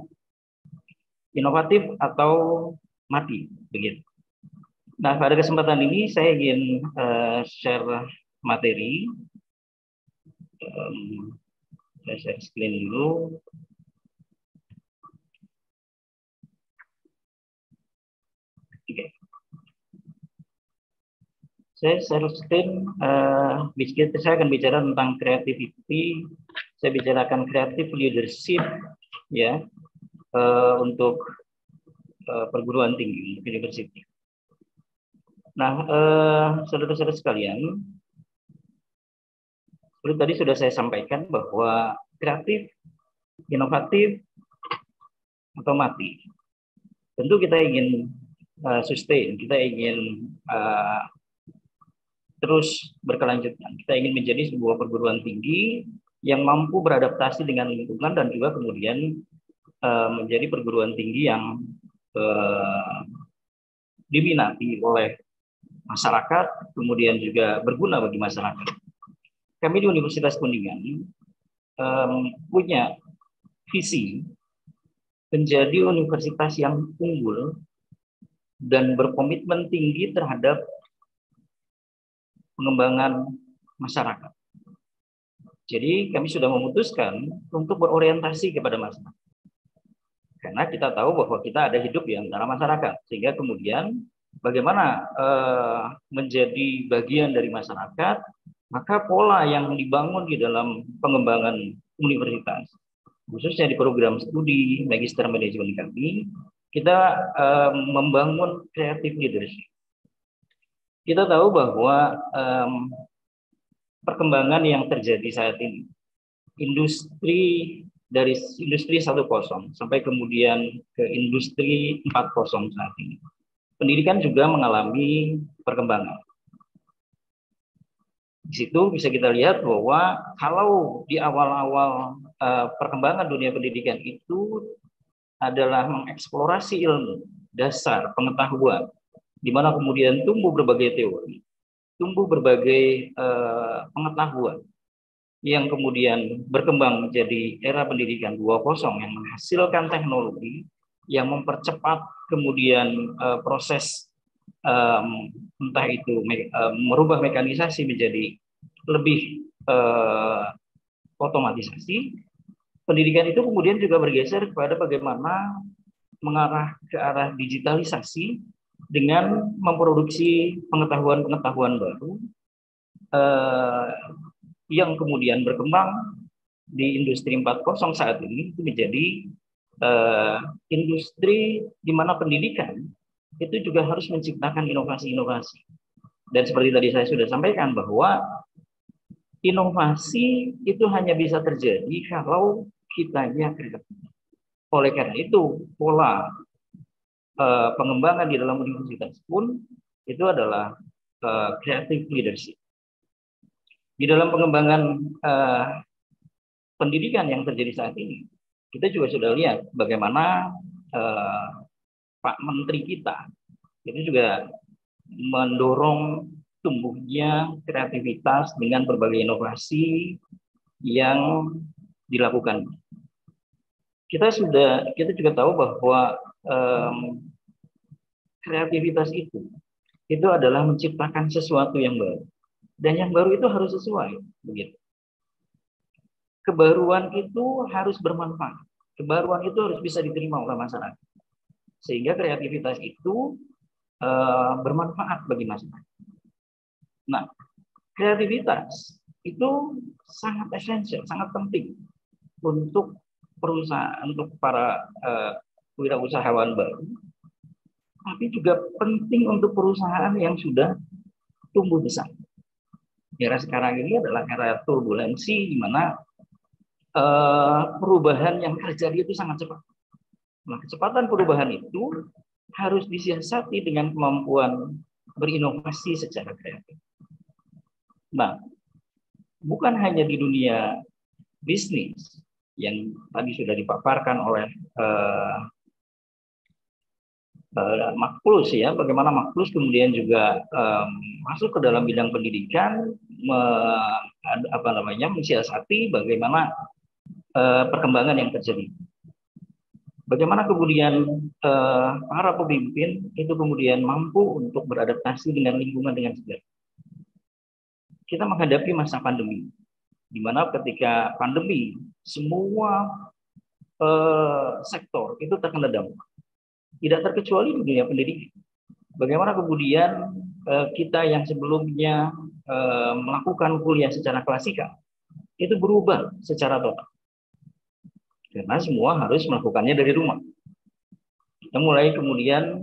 Q: inovatif atau mati, begitu. Nah, pada kesempatan ini saya ingin share materi. Saya share screen dulu. Oke. Saya sustain, saya akan bicara tentang creativity, saya bicarakan creative leadership, ya, untuk perguruan tinggi, university. Nah, saudara-saudara sekalian, seperti tadi sudah saya sampaikan bahwa kreatif, inovatif, atau mati. Tentu kita ingin sustain, kita ingin terus berkelanjutan. Kita ingin menjadi sebuah perguruan tinggi yang mampu beradaptasi dengan lingkungan dan juga kemudian menjadi perguruan tinggi yang diminati oleh masyarakat, kemudian juga berguna bagi masyarakat. Kami di Universitas Kuningan punya visi menjadi universitas yang unggul dan berkomitmen tinggi terhadap pengembangan masyarakat. Jadi kami sudah memutuskan untuk berorientasi kepada masyarakat. Karena kita tahu bahwa kita ada hidup di antara masyarakat. Sehingga kemudian bagaimana menjadi bagian dari masyarakat, maka pola yang dibangun di dalam pengembangan universitas, khususnya di program studi Magister Manajemen kami, kita membangun creative leadership. Kita tahu bahwa perkembangan yang terjadi saat ini, dari industri 1.0 sampai kemudian ke industri 4.0 saat ini. Pendidikan juga mengalami perkembangan. Di situ bisa kita lihat bahwa kalau di awal-awal perkembangan dunia pendidikan itu adalah mengeksplorasi ilmu, dasar, pengetahuan, di mana kemudian tumbuh berbagai teori, tumbuh berbagai pengetahuan yang kemudian berkembang menjadi era pendidikan 2.0 yang menghasilkan teknologi yang mempercepat kemudian proses entah itu merubah mekanisasi menjadi lebih otomatisasi. Pendidikan itu kemudian juga bergeser kepada bagaimana mengarah ke arah digitalisasi dengan memproduksi pengetahuan-pengetahuan baru yang kemudian berkembang di industri 4.0 saat ini itu menjadi industri di mana pendidikan itu juga harus menciptakan inovasi-inovasi. Dan seperti tadi saya sudah sampaikan bahwa inovasi itu hanya bisa terjadi kalau kitanya kreatif. Oleh karena itu, pola pengembangan di dalam universitas pun itu adalah creative leadership. Di dalam pengembangan pendidikan yang terjadi saat ini, kita juga sudah lihat bagaimana Pak Menteri kita itu juga mendorong tumbuhnya kreativitas dengan berbagai inovasi yang dilakukan. Kita juga tahu bahwa kreativitas itu adalah menciptakan sesuatu yang baru, dan yang baru itu harus sesuai, begitu. Kebaruan itu harus bermanfaat, kebaruan itu harus bisa diterima oleh masyarakat, sehingga kreativitas itu bermanfaat bagi masyarakat. Nah, kreativitas itu sangat esensial, sangat penting untuk perusahaan, untuk para wirausahawan baru, tapi juga penting untuk perusahaan yang sudah tumbuh besar. Era sekarang ini adalah era turbulensi di mana perubahan yang terjadi itu sangat cepat. Nah, kecepatan perubahan itu harus disiasati dengan kemampuan berinovasi secara kreatif. Nah, bukan hanya di dunia bisnis yang tadi sudah dipaparkan oleh Maklus, ya, bagaimana Maklus kemudian juga masuk ke dalam bidang pendidikan, mensiasati bagaimana perkembangan yang terjadi. Bagaimana kemudian para pemimpin itu kemudian mampu untuk beradaptasi dengan lingkungan dengan segera. Kita menghadapi masa pandemi, di mana ketika pandemi semua sektor itu terkena dampak, tidak terkecuali di dunia pendidikan. Bagaimana kemudian kita yang sebelumnya melakukan kuliah secara klasikal itu berubah secara total. Karena semua harus melakukannya dari rumah. Kita mulai kemudian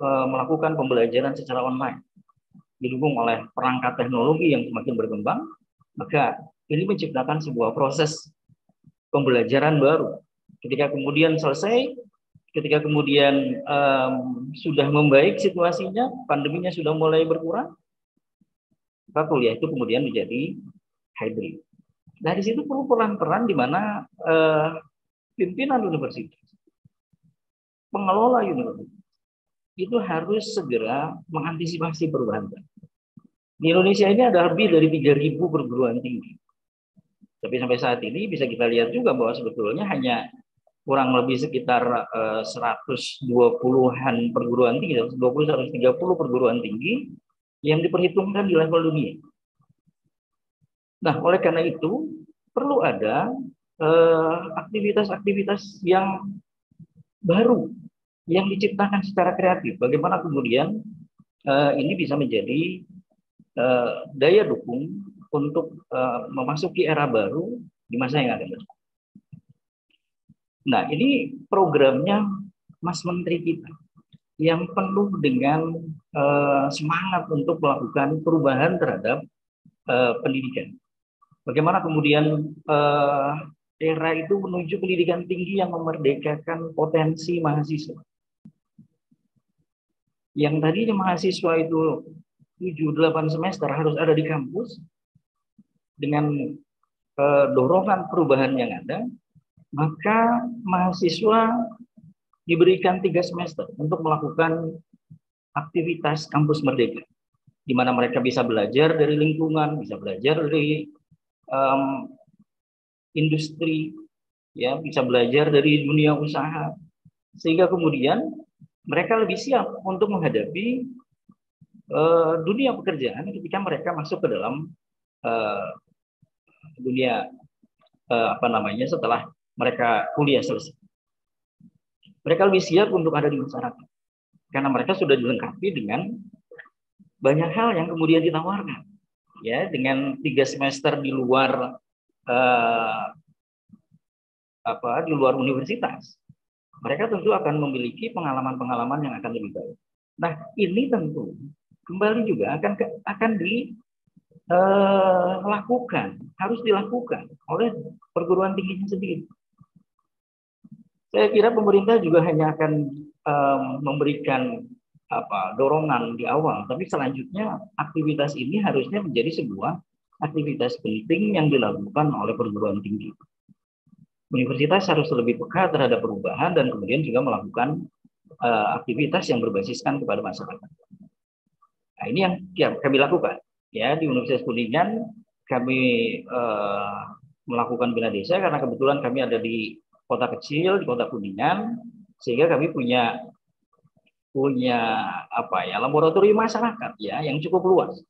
Q: melakukan pembelajaran secara online, didukung oleh perangkat teknologi yang semakin berkembang, maka ini menciptakan sebuah proses pembelajaran baru. Ketika kemudian selesai, ketika kemudian sudah membaik situasinya, pandeminya sudah mulai berkurang, maka kuliah itu kemudian menjadi hybrid. Nah, di situ perlu peran-peran di mana pimpinan universitas, pengelola universitas, itu harus segera mengantisipasi perubahan. Di Indonesia ini ada lebih dari 3.000 perguruan tinggi. Tapi sampai saat ini bisa kita lihat juga bahwa sebetulnya hanya kurang lebih sekitar 120-an perguruan tinggi, 120-130 perguruan tinggi yang diperhitungkan di level dunia. Nah, oleh karena itu perlu ada aktivitas-aktivitas yang baru yang diciptakan secara kreatif. Bagaimana kemudian ini bisa menjadi daya dukung untuk memasuki era baru di masa yang akan datang. Nah, ini programnya Mas Menteri kita yang penuh dengan semangat untuk melakukan perubahan terhadap pendidikan. Bagaimana kemudian era itu menuju pendidikan tinggi yang memerdekakan potensi mahasiswa. Yang tadinya mahasiswa itu 7-8 semester harus ada di kampus, dengan dorongan perubahan yang ada, maka mahasiswa diberikan 3 semester untuk melakukan aktivitas kampus merdeka, di mana mereka bisa belajar dari lingkungan, bisa belajar dari industri, ya, bisa belajar dari dunia usaha, sehingga kemudian mereka lebih siap untuk menghadapi dunia pekerjaan ketika mereka masuk ke dalam dunia setelah mereka kuliah selesai. Mereka lebih siap untuk ada di masyarakat karena mereka sudah dilengkapi dengan banyak hal yang kemudian ditawarkan, ya, dengan 3 semester di luar di luar universitas. Mereka tentu akan memiliki pengalaman-pengalaman yang akan lebih baik. Nah, ini tentu kembali juga akan harus dilakukan oleh perguruan tingginya sendiri. Saya kira pemerintah juga hanya akan memberikan dorongan di awal, tapi selanjutnya aktivitas ini harusnya menjadi sebuah aktivitas penting yang dilakukan oleh perguruan tinggi. Universitas harus lebih peka terhadap perubahan dan kemudian juga melakukan aktivitas yang berbasiskan kepada masyarakat. Nah, ini yang kami lakukan, ya, di Universitas Kuningan. Kami melakukan bina desa karena kebetulan kami ada di kota kecil, di kota Kuningan, sehingga kami punya laboratorium masyarakat, ya, yang cukup luas.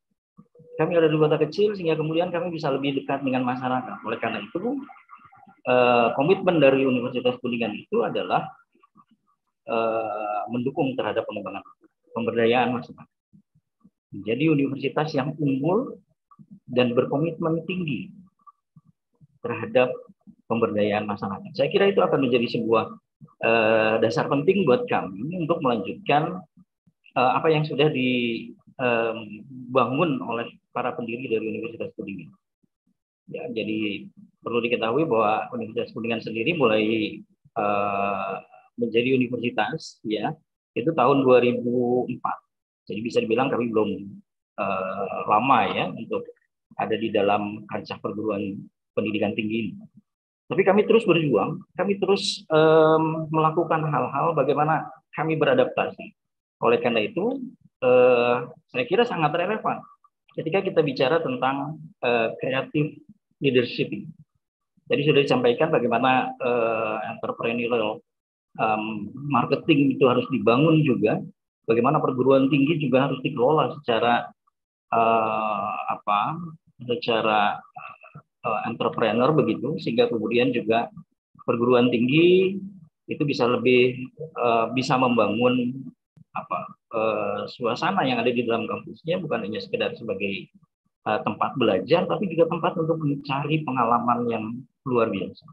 Q: Kami ada di kota kecil sehingga kemudian kami bisa lebih dekat dengan masyarakat. Oleh karena itu komitmen dari Universitas Kuningan itu adalah mendukung terhadap pengembangan pemberdayaan masyarakat. Menjadi universitas yang unggul dan berkomitmen tinggi terhadap pemberdayaan masyarakat. Saya kira itu akan menjadi sebuah dasar penting buat kami untuk melanjutkan apa yang sudah dibangun oleh para pendiri dari Universitas Kuningan. Ya, jadi perlu diketahui bahwa Universitas Kuningan sendiri mulai menjadi universitas, ya, itu tahun 2004. Jadi bisa dibilang kami belum lama, ya, untuk ada di dalam kancah perguruan pendidikan tinggi ini. Tapi kami terus berjuang, kami terus melakukan hal-hal bagaimana kami beradaptasi. Oleh karena itu, saya kira sangat relevan ketika kita bicara tentang creative leadership. Jadi sudah disampaikan bagaimana entrepreneurial marketing itu harus dibangun juga, bagaimana perguruan tinggi juga harus dikelola secara entrepreneur begitu, sehingga kemudian juga perguruan tinggi itu bisa lebih bisa membangun suasana yang ada di dalam kampusnya bukan hanya sekedar sebagai tempat belajar, tapi juga tempat untuk mencari pengalaman yang luar biasa.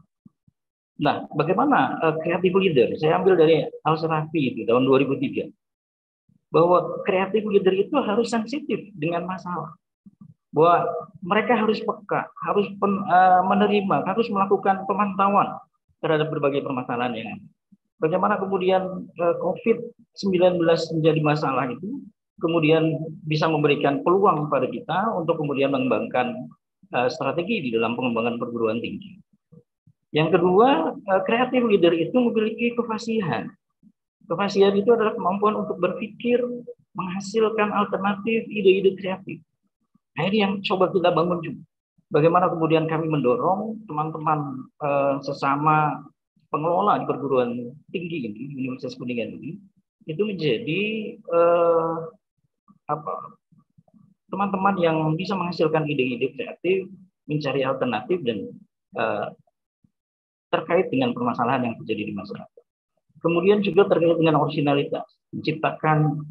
Q: Nah, bagaimana creative leader? Saya ambil dari Al-Serafi itu tahun 2003. Bahwa creative leader itu harus sensitif dengan masalah. Bahwa mereka harus peka, harus menerima, harus melakukan pemantauan terhadap berbagai permasalahan yang ada. Bagaimana kemudian COVID-19 menjadi masalah itu, kemudian bisa memberikan peluang pada kita untuk kemudian mengembangkan strategi di dalam pengembangan perguruan tinggi. Yang kedua, creative leader itu memiliki kefasihan. Kefasihan itu adalah kemampuan untuk berpikir, menghasilkan alternatif, ide-ide kreatif. Nah, ini yang coba kita bangun juga. Bagaimana kemudian kami mendorong teman-teman sesama pengelola di perguruan tinggi ini, Universitas Kuningan ini, itu menjadi teman-teman yang bisa menghasilkan ide-ide kreatif, mencari alternatif dan terkait dengan permasalahan yang terjadi di masyarakat. Kemudian juga terkait dengan originalitas, menciptakan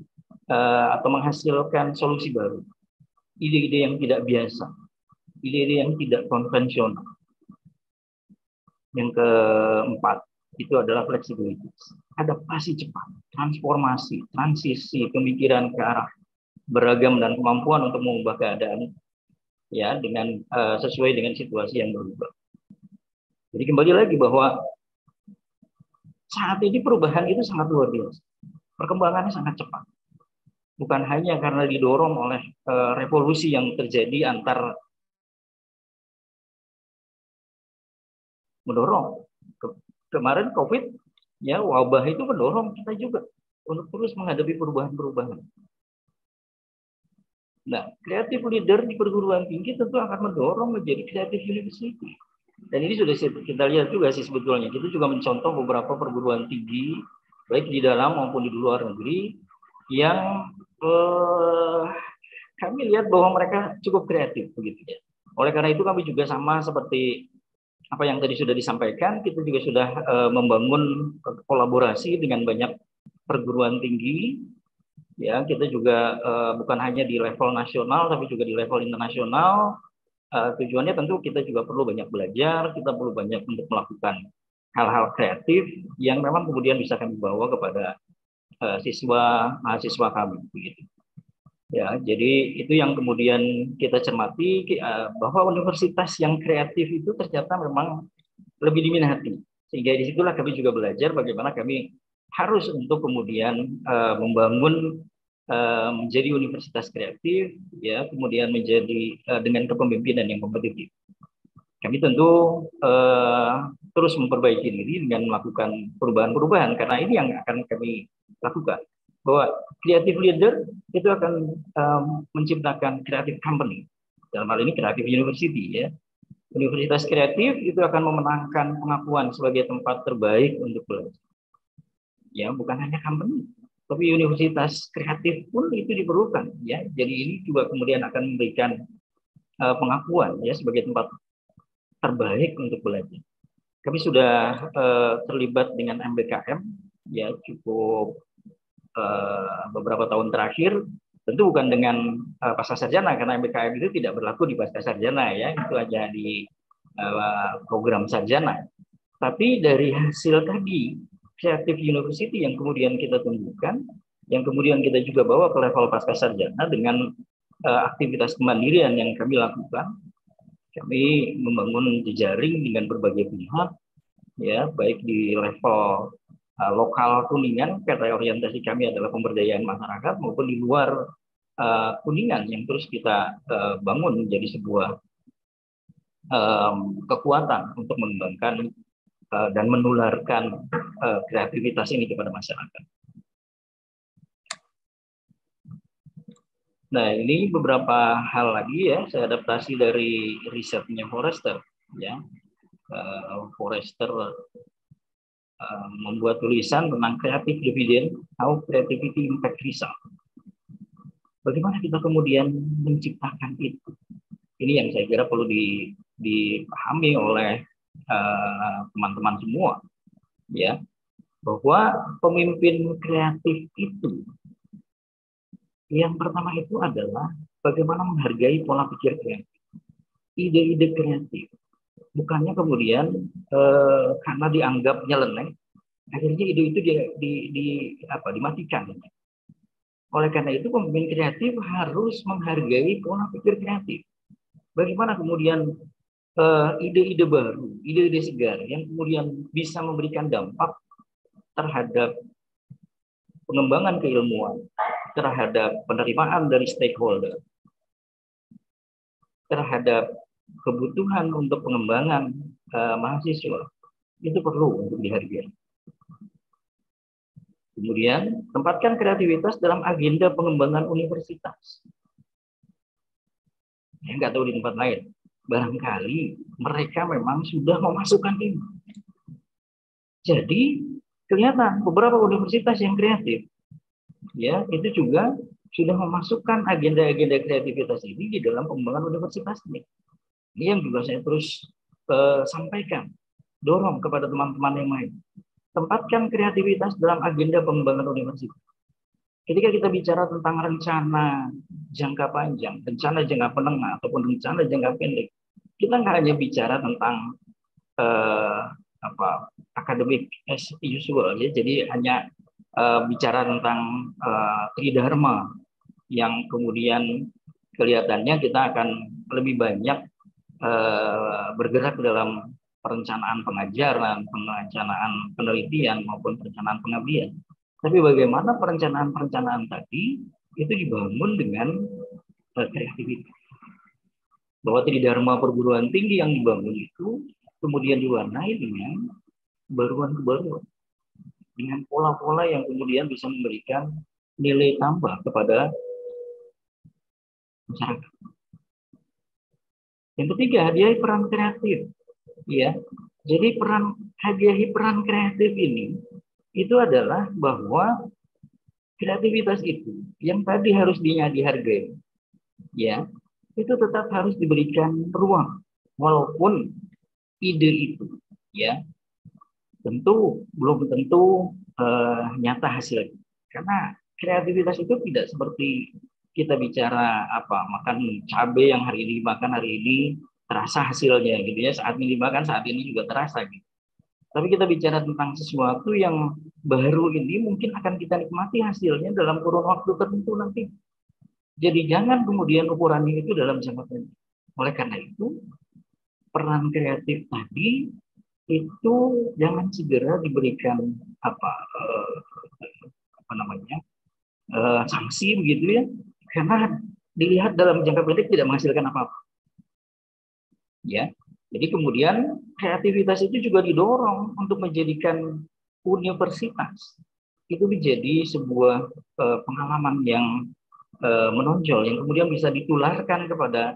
Q: atau menghasilkan solusi baru, ide-ide yang tidak biasa, ide-ide yang tidak konvensional. Yang keempat, itu adalah fleksibilitas. Adaptasi cepat, transformasi, transisi, pemikiran ke arah beragam dan kemampuan untuk mengubah keadaan ya dengan sesuai dengan situasi yang berubah. Jadi kembali lagi bahwa saat ini perubahan itu sangat luar biasa. Perkembangannya sangat cepat. Bukan hanya karena didorong oleh revolusi yang terjadi antar mendorong. Kemarin COVID, ya wabah itu mendorong kita juga untuk terus menghadapi perubahan-perubahan. Nah, creative leader di perguruan tinggi tentu akan mendorong menjadi creative university. Dan ini sudah kita lihat juga sih sebetulnya. Kita juga mencontoh beberapa perguruan tinggi, baik di dalam maupun di luar negeri, yang kami lihat bahwa mereka cukup kreatif begitu ya. Oleh karena itu kami juga sama seperti apa yang tadi sudah disampaikan, kita juga sudah membangun kolaborasi dengan banyak perguruan tinggi. Ya, kita juga bukan hanya di level nasional, tapi juga di level internasional. Tujuannya tentu kita juga perlu banyak belajar, kita perlu banyak untuk melakukan hal-hal kreatif yang memang kemudian bisa kami bawa kepada mahasiswa kami. Begitu. Ya, jadi itu yang kemudian kita cermati bahwa universitas yang kreatif itu ternyata memang lebih diminati. Sehingga disitulah kami juga belajar bagaimana kami harus untuk kemudian membangun menjadi universitas kreatif, ya, kemudian menjadi dengan kepemimpinan yang kompetitif. Kami tentu terus memperbaiki diri dengan melakukan perubahan-perubahan karena ini yang akan kami lakukan. Bahwa creative leader itu akan menciptakan creative company, dalam hal ini creative university ya. Universitas kreatif itu akan memenangkan pengakuan sebagai tempat terbaik untuk belajar. Ya, bukan hanya company, tapi universitas kreatif pun itu diperlukan ya. Jadi ini juga kemudian akan memberikan pengakuan ya sebagai tempat terbaik untuk belajar. Kami sudah terlibat dengan MBKM ya cukup beberapa tahun terakhir, tentu bukan dengan pasca sarjana karena MBKM itu tidak berlaku di pasca sarjana ya, itu hanya di program sarjana. Tapi dari hasil tadi Creative University yang kemudian kita tumbuhkan, yang kemudian kita juga bawa ke level pasca sarjana dengan aktivitas kemandirian yang kami lakukan, kami membangun jejaring dengan berbagai pihak, ya baik di level lokal Kuningan, karena orientasi kami adalah pemberdayaan masyarakat, maupun di luar Kuningan yang terus kita bangun menjadi sebuah kekuatan untuk mengembangkan dan menularkan kreativitas ini kepada masyarakat. Nah, ini beberapa hal lagi ya, saya adaptasi dari risetnya Forrester ya. Forrester membuat tulisan tentang creative dividend, how creativity impact result. Bagaimana kita kemudian menciptakan itu? Ini yang saya kira perlu dipahami oleh teman-teman semua, ya, bahwa pemimpin kreatif itu Yang pertama itu adalah bagaimana menghargai pola pikir kreatif, ide-ide kreatif. Bukannya kemudian karena dianggap nyeleneh, akhirnya ide itu dimatikan. Oleh karena itu, pemimpin kreatif harus menghargai pola pikir kreatif. Bagaimana kemudian ide-ide baru, ide-ide segar yang kemudian bisa memberikan dampak terhadap pengembangan keilmuan, terhadap penerimaan dari stakeholder, terhadap kebutuhan untuk pengembangan mahasiswa, itu perlu untuk dihargai. Kemudian, tempatkan kreativitas dalam agenda pengembangan universitas. Saya nggak tahu di tempat lain. Barangkali mereka memang sudah memasukkan ini. Jadi, kelihatan beberapa universitas yang kreatif, ya, itu juga sudah memasukkan agenda-agenda kreativitas ini di dalam pengembangan universitasnya. Ini yang juga saya terus sampaikan, dorong kepada teman-teman yang lain. Tempatkan kreativitas dalam agenda pengembangan universitas. Ketika kita bicara tentang rencana jangka panjang, rencana jangka menengah, ataupun rencana jangka pendek, kita nggak hanya bicara tentang akademik as usual, ya. Jadi hanya bicara tentang tridharma yang kemudian kelihatannya kita akan lebih banyak bergerak dalam perencanaan pengajaran, perencanaan penelitian maupun perencanaan pengabdian. Tapi bagaimana perencanaan-perencanaan tadi itu dibangun dengan kreativitas. Bahwa tridharma perguruan tinggi yang dibangun itu kemudian diwarnai dengan kebaruan-kebaruan, dengan pola-pola yang kemudian bisa memberikan nilai tambah kepada masyarakat. Yang ketiga, hadiahi peran kreatif. Ya, jadi hadiahi peran kreatif ini itu adalah bahwa kreativitas itu yang tadi harus dihargai, ya, itu tetap harus diberikan ruang, walaupun ide itu, ya, tentu belum tentu nyata hasilnya, karena kreativitas itu tidak seperti kita bicara makan cabai yang hari ini makan, hari ini terasa hasilnya, gitu ya, saat ini dimakan, saat ini juga terasa, gitu. Tapi kita bicara tentang sesuatu yang baru ini mungkin akan kita nikmati hasilnya dalam kurun waktu tertentu nanti. Jadi jangan kemudian ukurannya itu dalam jangka pendek. Oleh karena itu, peran kreatif tadi itu jangan segera diberikan sanksi begitu ya, karena dilihat dalam jangka pendek tidak menghasilkan apa-apa. Ya. Jadi kemudian kreativitas itu juga didorong untuk menjadikan universitas itu menjadi sebuah pengalaman yang menonjol, yang kemudian bisa ditularkan kepada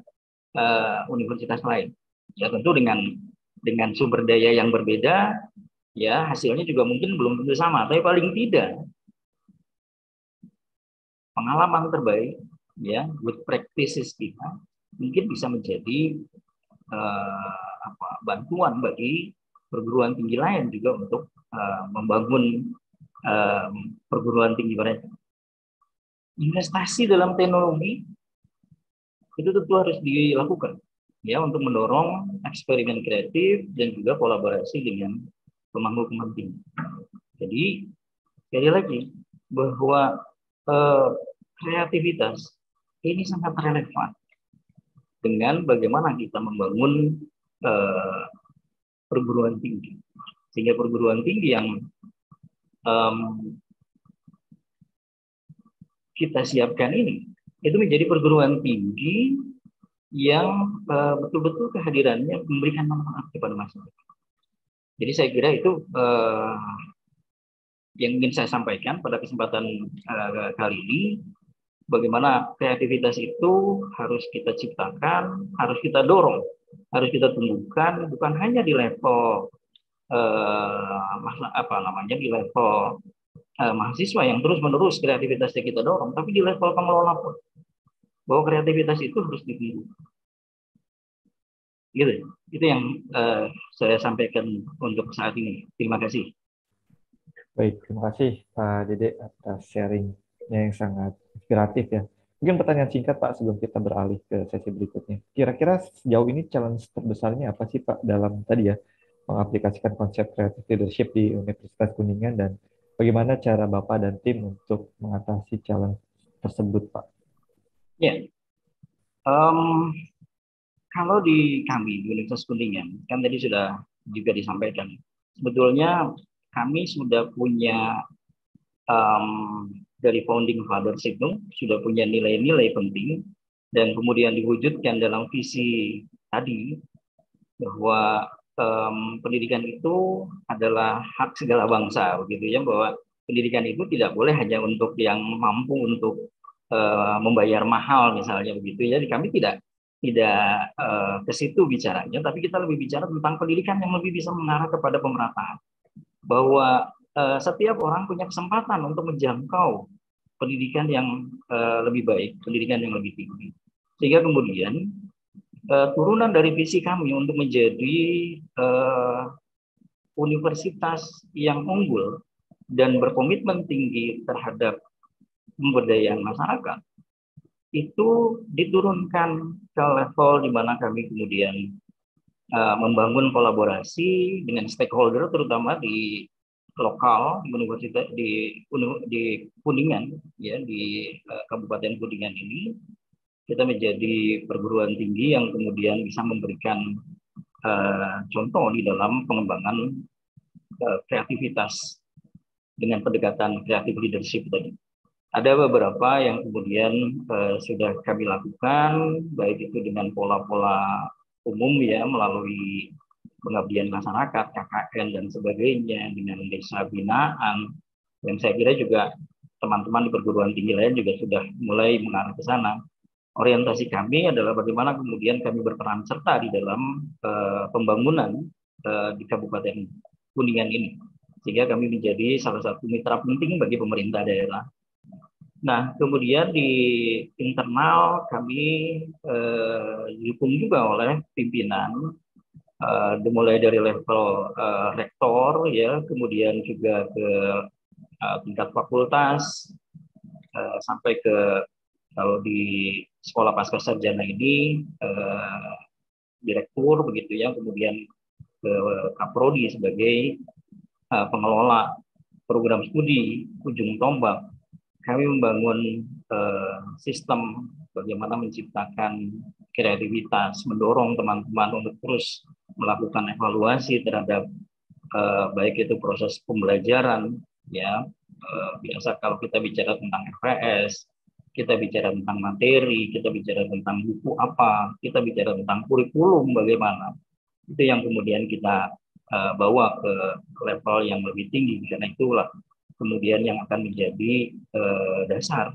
Q: universitas lain. Ya tentu dengan sumber daya yang berbeda, ya hasilnya juga mungkin belum tentu sama, tapi paling tidak pengalaman terbaik, ya good practices kita mungkin bisa menjadi bantuan bagi perguruan tinggi lain juga untuk membangun perguruan tinggi mereka. Investasi dalam teknologi itu tentu harus dilakukan, ya, untuk mendorong eksperimen kreatif dan juga kolaborasi dengan pemangku kepentingan. Jadi sekali lagi bahwa kreativitas ini sangat relevan dengan bagaimana kita membangun perguruan tinggi, sehingga perguruan tinggi yang kita siapkan ini itu menjadi perguruan tinggi yang betul-betul kehadirannya memberikan manfaat kepada masyarakat. Jadi saya kira itu yang ingin saya sampaikan pada kesempatan kali ini. Bagaimana kreativitas itu harus kita ciptakan, harus kita dorong, harus kita tumbuhkan, bukan hanya di level di level mahasiswa yang terus-menerus kreativitasnya kita dorong, tapi di level pengelola pun, bahwa kreativitas itu harus ditumbuhkan. Gitu. Itu yang saya sampaikan untuk saat ini. Terima kasih.
G: Baik, terima kasih Pak Dede atas sharing yang sangat inspiratif ya. Mungkin pertanyaan singkat Pak sebelum kita beralih ke sesi berikutnya. Kira-kira sejauh ini challenge terbesarnya apa sih Pak dalam tadi ya mengaplikasikan konsep creative leadership di Universitas Kuningan dan bagaimana cara Bapak dan tim untuk mengatasi challenge tersebut Pak?
Q: Ya, kalau di kami di Universitas Kuningan kan tadi sudah juga disampaikan, sebetulnya kami sudah punya dari founding fathers itu sudah punya nilai-nilai penting dan kemudian diwujudkan dalam visi tadi bahwa pendidikan itu adalah hak segala bangsa, begitu ya, bahwa pendidikan itu tidak boleh hanya untuk yang mampu untuk membayar mahal misalnya begitu ya. Jadi kami tidak ke situ bicaranya, tapi kita lebih bicara tentang pendidikan yang lebih bisa mengarah kepada pemerataan, bahwa setiap orang punya kesempatan untuk menjangkau pendidikan yang lebih baik, pendidikan yang lebih tinggi. Sehingga kemudian turunan dari visi kami untuk menjadi universitas yang unggul dan berkomitmen tinggi terhadap pemberdayaan masyarakat, itu diturunkan ke level di mana kami kemudian membangun kolaborasi dengan stakeholder, terutama di lokal di universitas di Kuningan ya, di Kabupaten Kuningan ini kita menjadi perguruan tinggi yang kemudian bisa memberikan contoh di dalam pengembangan kreativitas dengan pendekatan creative leadership tadi. Ada beberapa yang kemudian sudah kami lakukan, baik itu dengan pola-pola umum ya, melalui pengabdian masyarakat, KKN dan sebagainya, dengan desa binaan, dan saya kira juga teman-teman di perguruan tinggi lain juga sudah mulai mengarah ke sana. Orientasi kami adalah bagaimana kemudian kami berperan serta di dalam pembangunan di Kabupaten Kuningan ini, sehingga kami menjadi salah satu mitra penting bagi pemerintah daerah. Nah, kemudian di internal kami didukung juga oleh pimpinan, dimulai dari level rektor ya, kemudian juga ke tingkat fakultas, sampai ke kalau di sekolah pasca sarjana ini direktur begitu ya, kemudian ke Kaprodi sebagai pengelola program studi ujung tombak. Kami membangun sistem bagaimana menciptakan kreativitas, mendorong teman-teman untuk terus melakukan evaluasi terhadap baik itu proses pembelajaran ya, biasa kalau kita bicara tentang FPS, kita bicara tentang materi, kita bicara tentang buku apa, kita bicara tentang kurikulum bagaimana, itu yang kemudian kita bawa ke level yang lebih tinggi, karena itulah kemudian yang akan menjadi dasar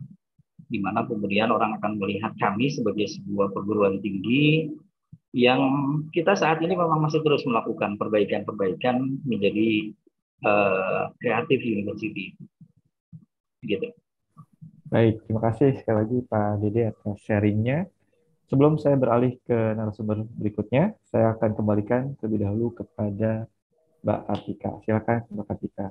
Q: di mana kemudian orang akan melihat kami sebagai sebuah perguruan tinggi yang kita saat ini memang masih terus melakukan perbaikan-perbaikan menjadi creative university. Gitu.
G: Baik, terima kasih sekali lagi Pak Dede atas sharingnya. Sebelum saya beralih ke narasumber berikutnya, saya akan kembalikan terlebih dahulu kepada Mbak Kartika. Silakan Mbak Kartika.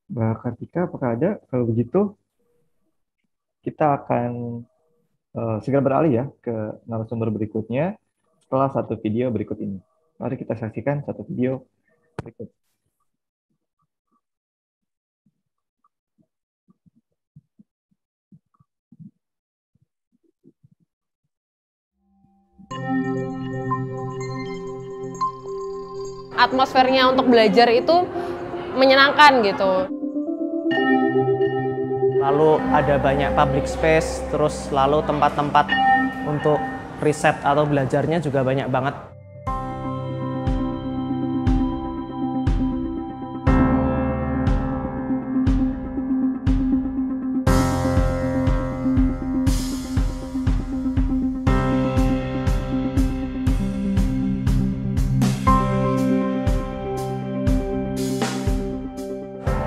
G: Mbak Kartika, apakah ada? Kalau begitu, kita akan segera beralih ya ke narasumber berikutnya setelah satu video berikut ini. Mari kita saksikan satu video berikut.
R: atmosfernya untuk belajar itu menyenangkan gitu.
S: Lalu ada banyak public space, terus lalu tempat-tempat untuk riset atau belajarnya juga banyak banget.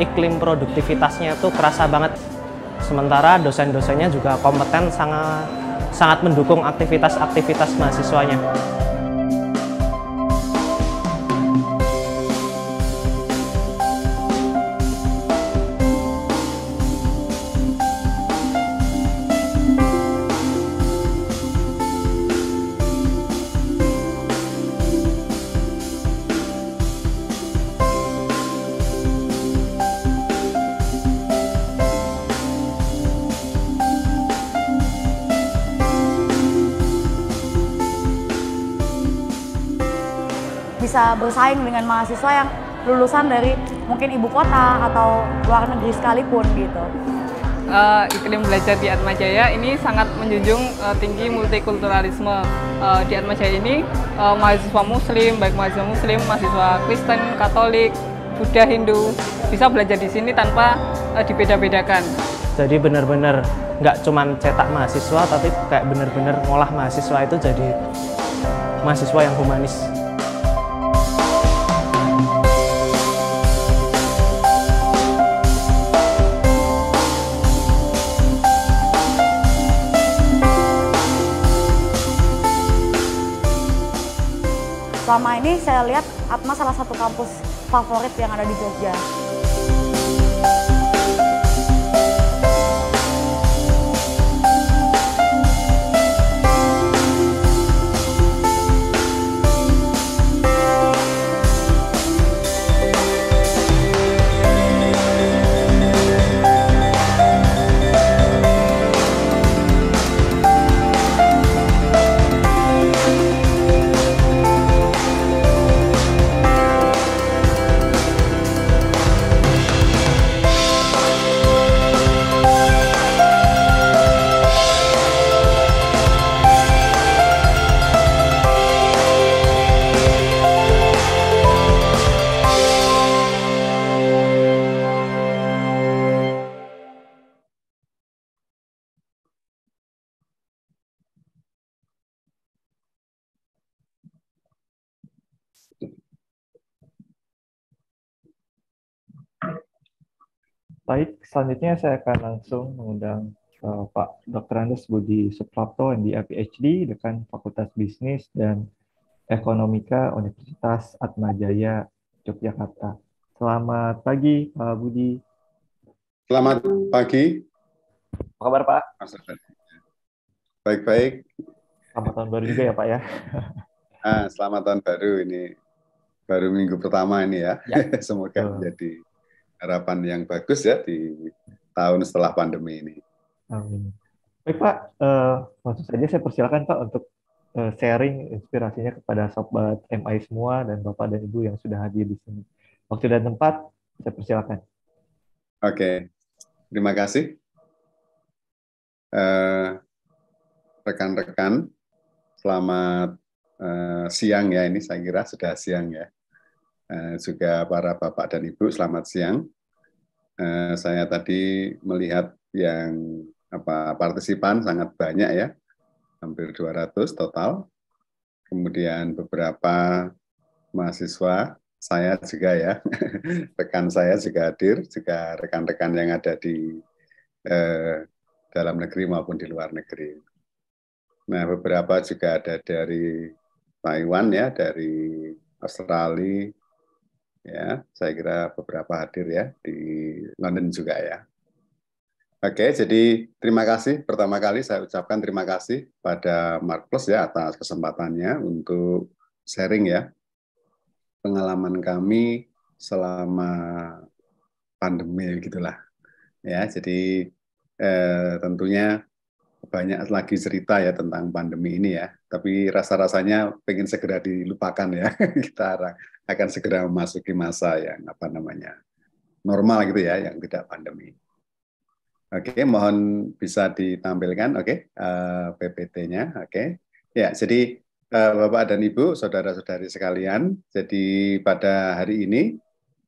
S: Iklim produktivitasnya itu kerasa banget. Sementara dosen-dosennya juga kompeten, sangat mendukung aktivitas-aktivitas mahasiswanya.
T: Bisa bersaing dengan mahasiswa yang lulusan dari mungkin ibu kota atau luar negeri sekalipun gitu.
U: Iklim belajar di Atmajaya ini sangat menjunjung tinggi multikulturalisme. Di Atmajaya ini mahasiswa muslim, baik mahasiswa muslim, mahasiswa Kristen, Katolik, Buddha, Hindu bisa belajar di sini tanpa dibeda-bedakan.
S: Jadi benar-benar nggak cuman cetak mahasiswa, tapi kayak benar-benar ngolah mahasiswa itu jadi mahasiswa yang humanis.
T: Selama ini saya lihat Atma salah satu kampus favorit yang ada di Jogja.
G: Baik, selanjutnya saya akan langsung mengundang Pak Dr. Andes Budi Suprapto, MBA PhD, Dekan Fakultas Bisnis dan Ekonomika Universitas Atmajaya, Yogyakarta. Selamat pagi, Pak Budi.
H: Selamat pagi.
G: Apa kabar, Pak?
H: Baik-baik.
G: Selamat tahun baru juga ya, Pak ya.
H: Selamat tahun baru, ini baru minggu pertama ini ya. Semoga menjadi harapan yang bagus ya di tahun setelah pandemi ini.
G: Amin. Baik Pak, langsung saja saya persilakan Pak untuk sharing inspirasinya kepada sobat MI semua dan Bapak dan Ibu yang sudah hadir di sini. Waktu dan tempat, saya persilakan.
H: Oke, terima kasih. Rekan-rekan, selamat siang ya, ini saya kira sudah siang ya. Juga para Bapak dan Ibu, selamat siang. Saya tadi melihat yang partisipan sangat banyak ya, hampir 200 total. Kemudian beberapa mahasiswa, saya juga ya, rekan saya juga hadir, juga rekan-rekan yang ada di dalam negeri maupun di luar negeri. Nah, beberapa juga ada dari Taiwan ya, dari Australia, ya, saya kira beberapa hadir ya, di London juga ya. Oke, jadi terima kasih. Pertama kali saya ucapkan terima kasih pada Mark Plus ya atas kesempatannya untuk sharing ya pengalaman kami selama pandemi gitulah. Ya, jadi tentunya banyak lagi cerita ya tentang pandemi ini ya, tapi rasa-rasanya pengen segera dilupakan ya. Kita akan segera memasuki masa yang normal gitu ya, yang tidak pandemi. Oke, mohon bisa ditampilkan, PPT-nya. Oke, ya, jadi Bapak dan Ibu, saudara-saudari sekalian, jadi pada hari ini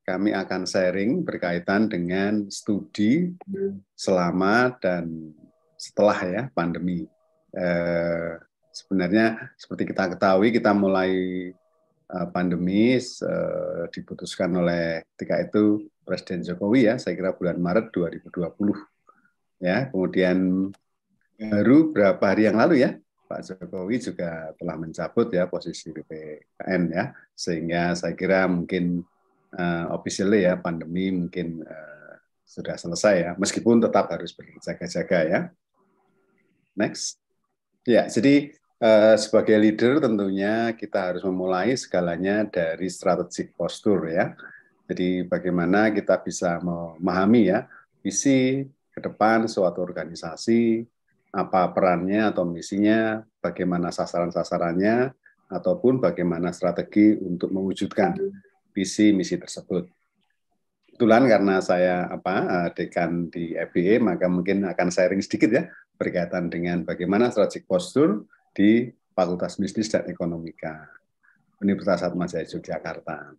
H: kami akan sharing berkaitan dengan studi selama dan setelah ya pandemi. Sebenarnya seperti kita ketahui, kita mulai pandemi diputuskan oleh ketika itu Presiden Jokowi ya, saya kira bulan Maret 2020. Ya, kemudian baru beberapa hari yang lalu ya, Pak Jokowi juga telah mencabut ya posisi PPKM ya, sehingga saya kira mungkin officially ya pandemi mungkin sudah selesai ya, meskipun tetap harus berjaga-jaga ya. Next. Ya, jadi sebagai leader tentunya kita harus memulai segalanya dari strategic posture ya. Jadi bagaimana kita bisa memahami ya visi ke depan suatu organisasi, apa perannya atau misinya, bagaimana sasaran-sasarannya, ataupun bagaimana strategi untuk mewujudkan visi misi tersebut. Kebetulan karena saya dekan di FBE, maka mungkin akan sharing sedikit ya berkaitan dengan bagaimana strategic posture di Fakultas Bisnis dan Ekonomika Universitas Atmajaya Yogyakarta.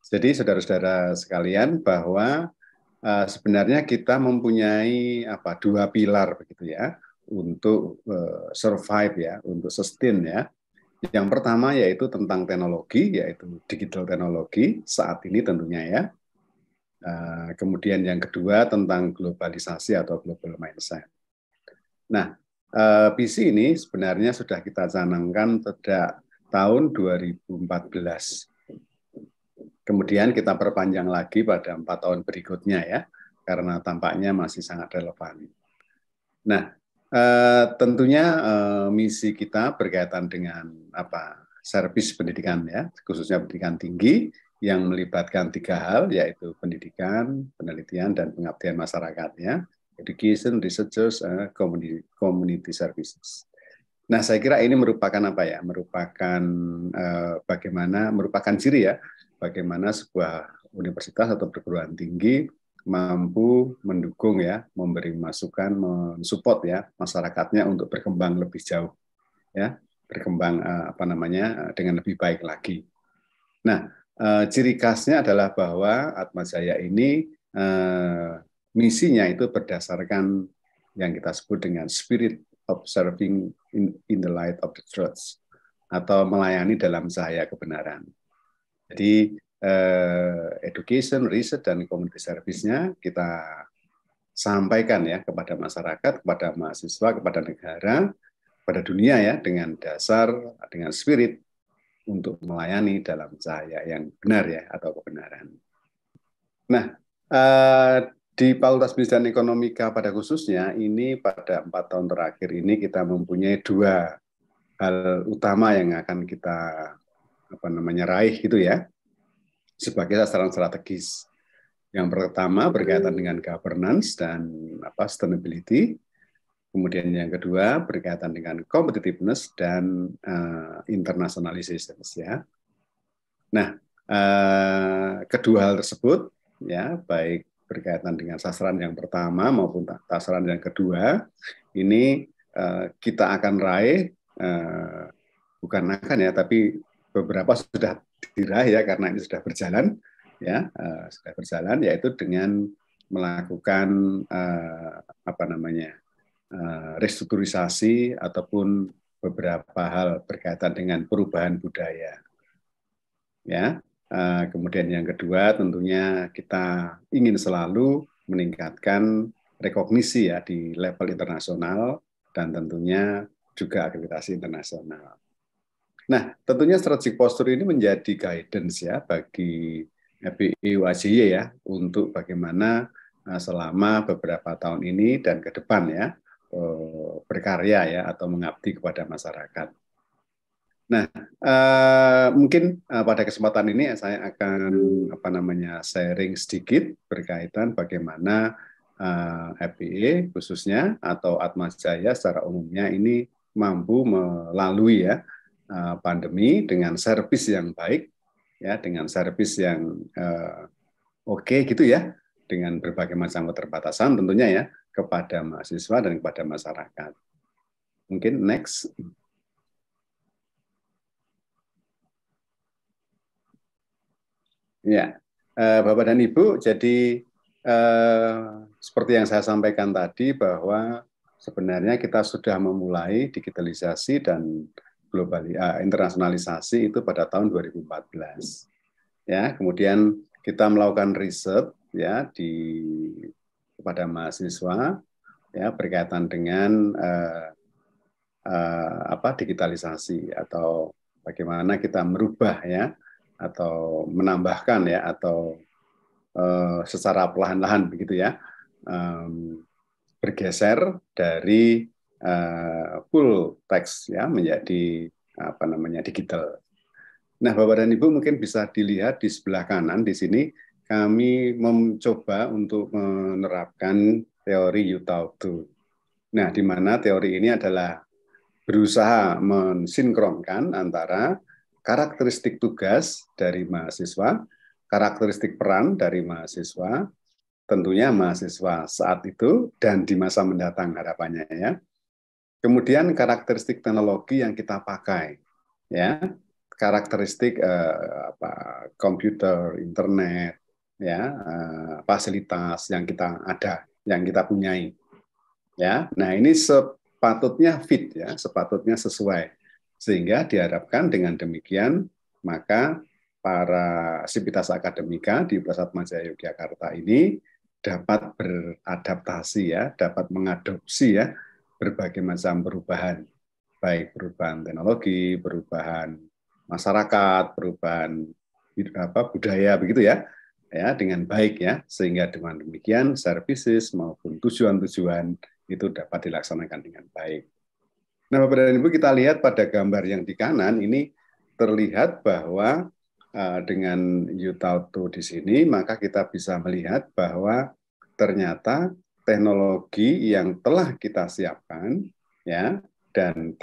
H: Jadi saudara-saudara sekalian bahwa sebenarnya kita mempunyai dua pilar begitu ya untuk survive ya, untuk sustain ya. Yang pertama yaitu tentang teknologi, yaitu digital teknologi saat ini tentunya ya. Kemudian yang kedua tentang globalisasi atau global mindset. Nah, visi ini sebenarnya sudah kita canangkan sejak tahun 2014. Kemudian kita perpanjang lagi pada 4 tahun berikutnya ya, karena tampaknya masih sangat relevan. Nah, tentunya misi kita berkaitan dengan servis pendidikan ya, khususnya pendidikan tinggi yang melibatkan 3 hal, yaitu pendidikan, penelitian, dan pengabdian masyarakatnya, education, researchers, community services. Nah, saya kira ini merupakan merupakan merupakan ciri ya, bagaimana sebuah universitas atau perguruan tinggi mampu mendukung ya, memberi masukan, mensupport ya masyarakatnya untuk berkembang lebih jauh ya, berkembang dengan lebih baik lagi. Nah, ciri khasnya adalah bahwa Atmajaya ini misinya itu berdasarkan yang kita sebut dengan spirit of serving in the light of the truth, atau melayani dalam cahaya kebenaran. Jadi education, research, dan community service-nya kita sampaikan ya kepada masyarakat, kepada mahasiswa, kepada negara, kepada dunia ya, dengan dasar, dengan spirit untuk melayani dalam cahaya yang benar ya, atau kebenaran. Nah, di Fakultas Bisnis dan Ekonomika pada khususnya ini pada 4 tahun terakhir ini kita mempunyai 2 hal utama yang akan kita raih gitu ya, sebagai sasaran strategis. Yang pertama berkaitan dengan governance dan sustainability. Kemudian yang kedua berkaitan dengan competitiveness dan internationalization ya. Nah, kedua hal tersebut ya, baik berkaitan dengan sasaran yang pertama maupun sasaran yang kedua, ini kita akan raih, bukan akan ya, tapi beberapa sudah diraih ya, karena ini sudah berjalan ya, yaitu dengan melakukan restrukturisasi ataupun beberapa hal berkaitan dengan perubahan budaya ya. Kemudian yang kedua tentunya kita ingin selalu meningkatkan rekognisi ya di level internasional dan tentunya juga akreditasi internasional. Nah, tentunya strategic posture ini menjadi guidance ya bagi FBE UAJY ya untuk bagaimana selama beberapa tahun ini dan ke depan ya berkarya ya atau mengabdi kepada masyarakat. Nah, mungkin pada kesempatan ini saya akan sharing sedikit berkaitan bagaimana FBE khususnya atau Atmajaya secara umumnya ini mampu melalui ya pandemi dengan servis yang baik ya, dengan servis yang oke gitu ya, dengan berbagai macam keterbatasan tentunya ya, kepada mahasiswa dan kepada masyarakat. Mungkin next. Ya, Bapak dan Ibu, jadi seperti yang saya sampaikan tadi bahwa sebenarnya kita sudah memulai digitalisasi dan internasionalisasi itu pada tahun 2014. Ya, kemudian kita melakukan riset ya kepada mahasiswa ya berkaitan dengan digitalisasi atau bagaimana kita merubah ya atau menambahkan ya atau secara perlahan-lahan begitu ya bergeser dari full text ya menjadi digital. Nah, Bapak dan Ibu mungkin bisa dilihat di sebelah kanan di sini kami mencoba untuk menerapkan teori Utah-2. Nah, di mana teori ini adalah berusaha mensinkronkan antara karakteristik tugas dari mahasiswa, karakteristik peran dari mahasiswa, tentunya mahasiswa saat itu dan di masa mendatang harapannya ya. Kemudian karakteristik teknologi yang kita pakai, ya, karakteristik komputer, internet, ya, fasilitas yang kita ada, yang kita punyai, ya. Nah ini sepatutnya fit ya, sepatutnya sesuai, sehingga diharapkan dengan demikian maka para sivitas akademika di Universitas Atmajaya Yogyakarta ini dapat beradaptasi ya, dapat mengadopsi ya berbagai macam perubahan, baik perubahan teknologi, perubahan masyarakat, perubahan budaya begitu ya, dengan baik ya, sehingga dengan demikian services maupun tujuan-tujuan itu dapat dilaksanakan dengan baik. Nah, Bapak dan Ibu kita lihat pada gambar yang di kanan ini terlihat bahwa dengan Utah-2 di sini maka kita bisa melihat bahwa ternyata teknologi yang telah kita siapkan ya dan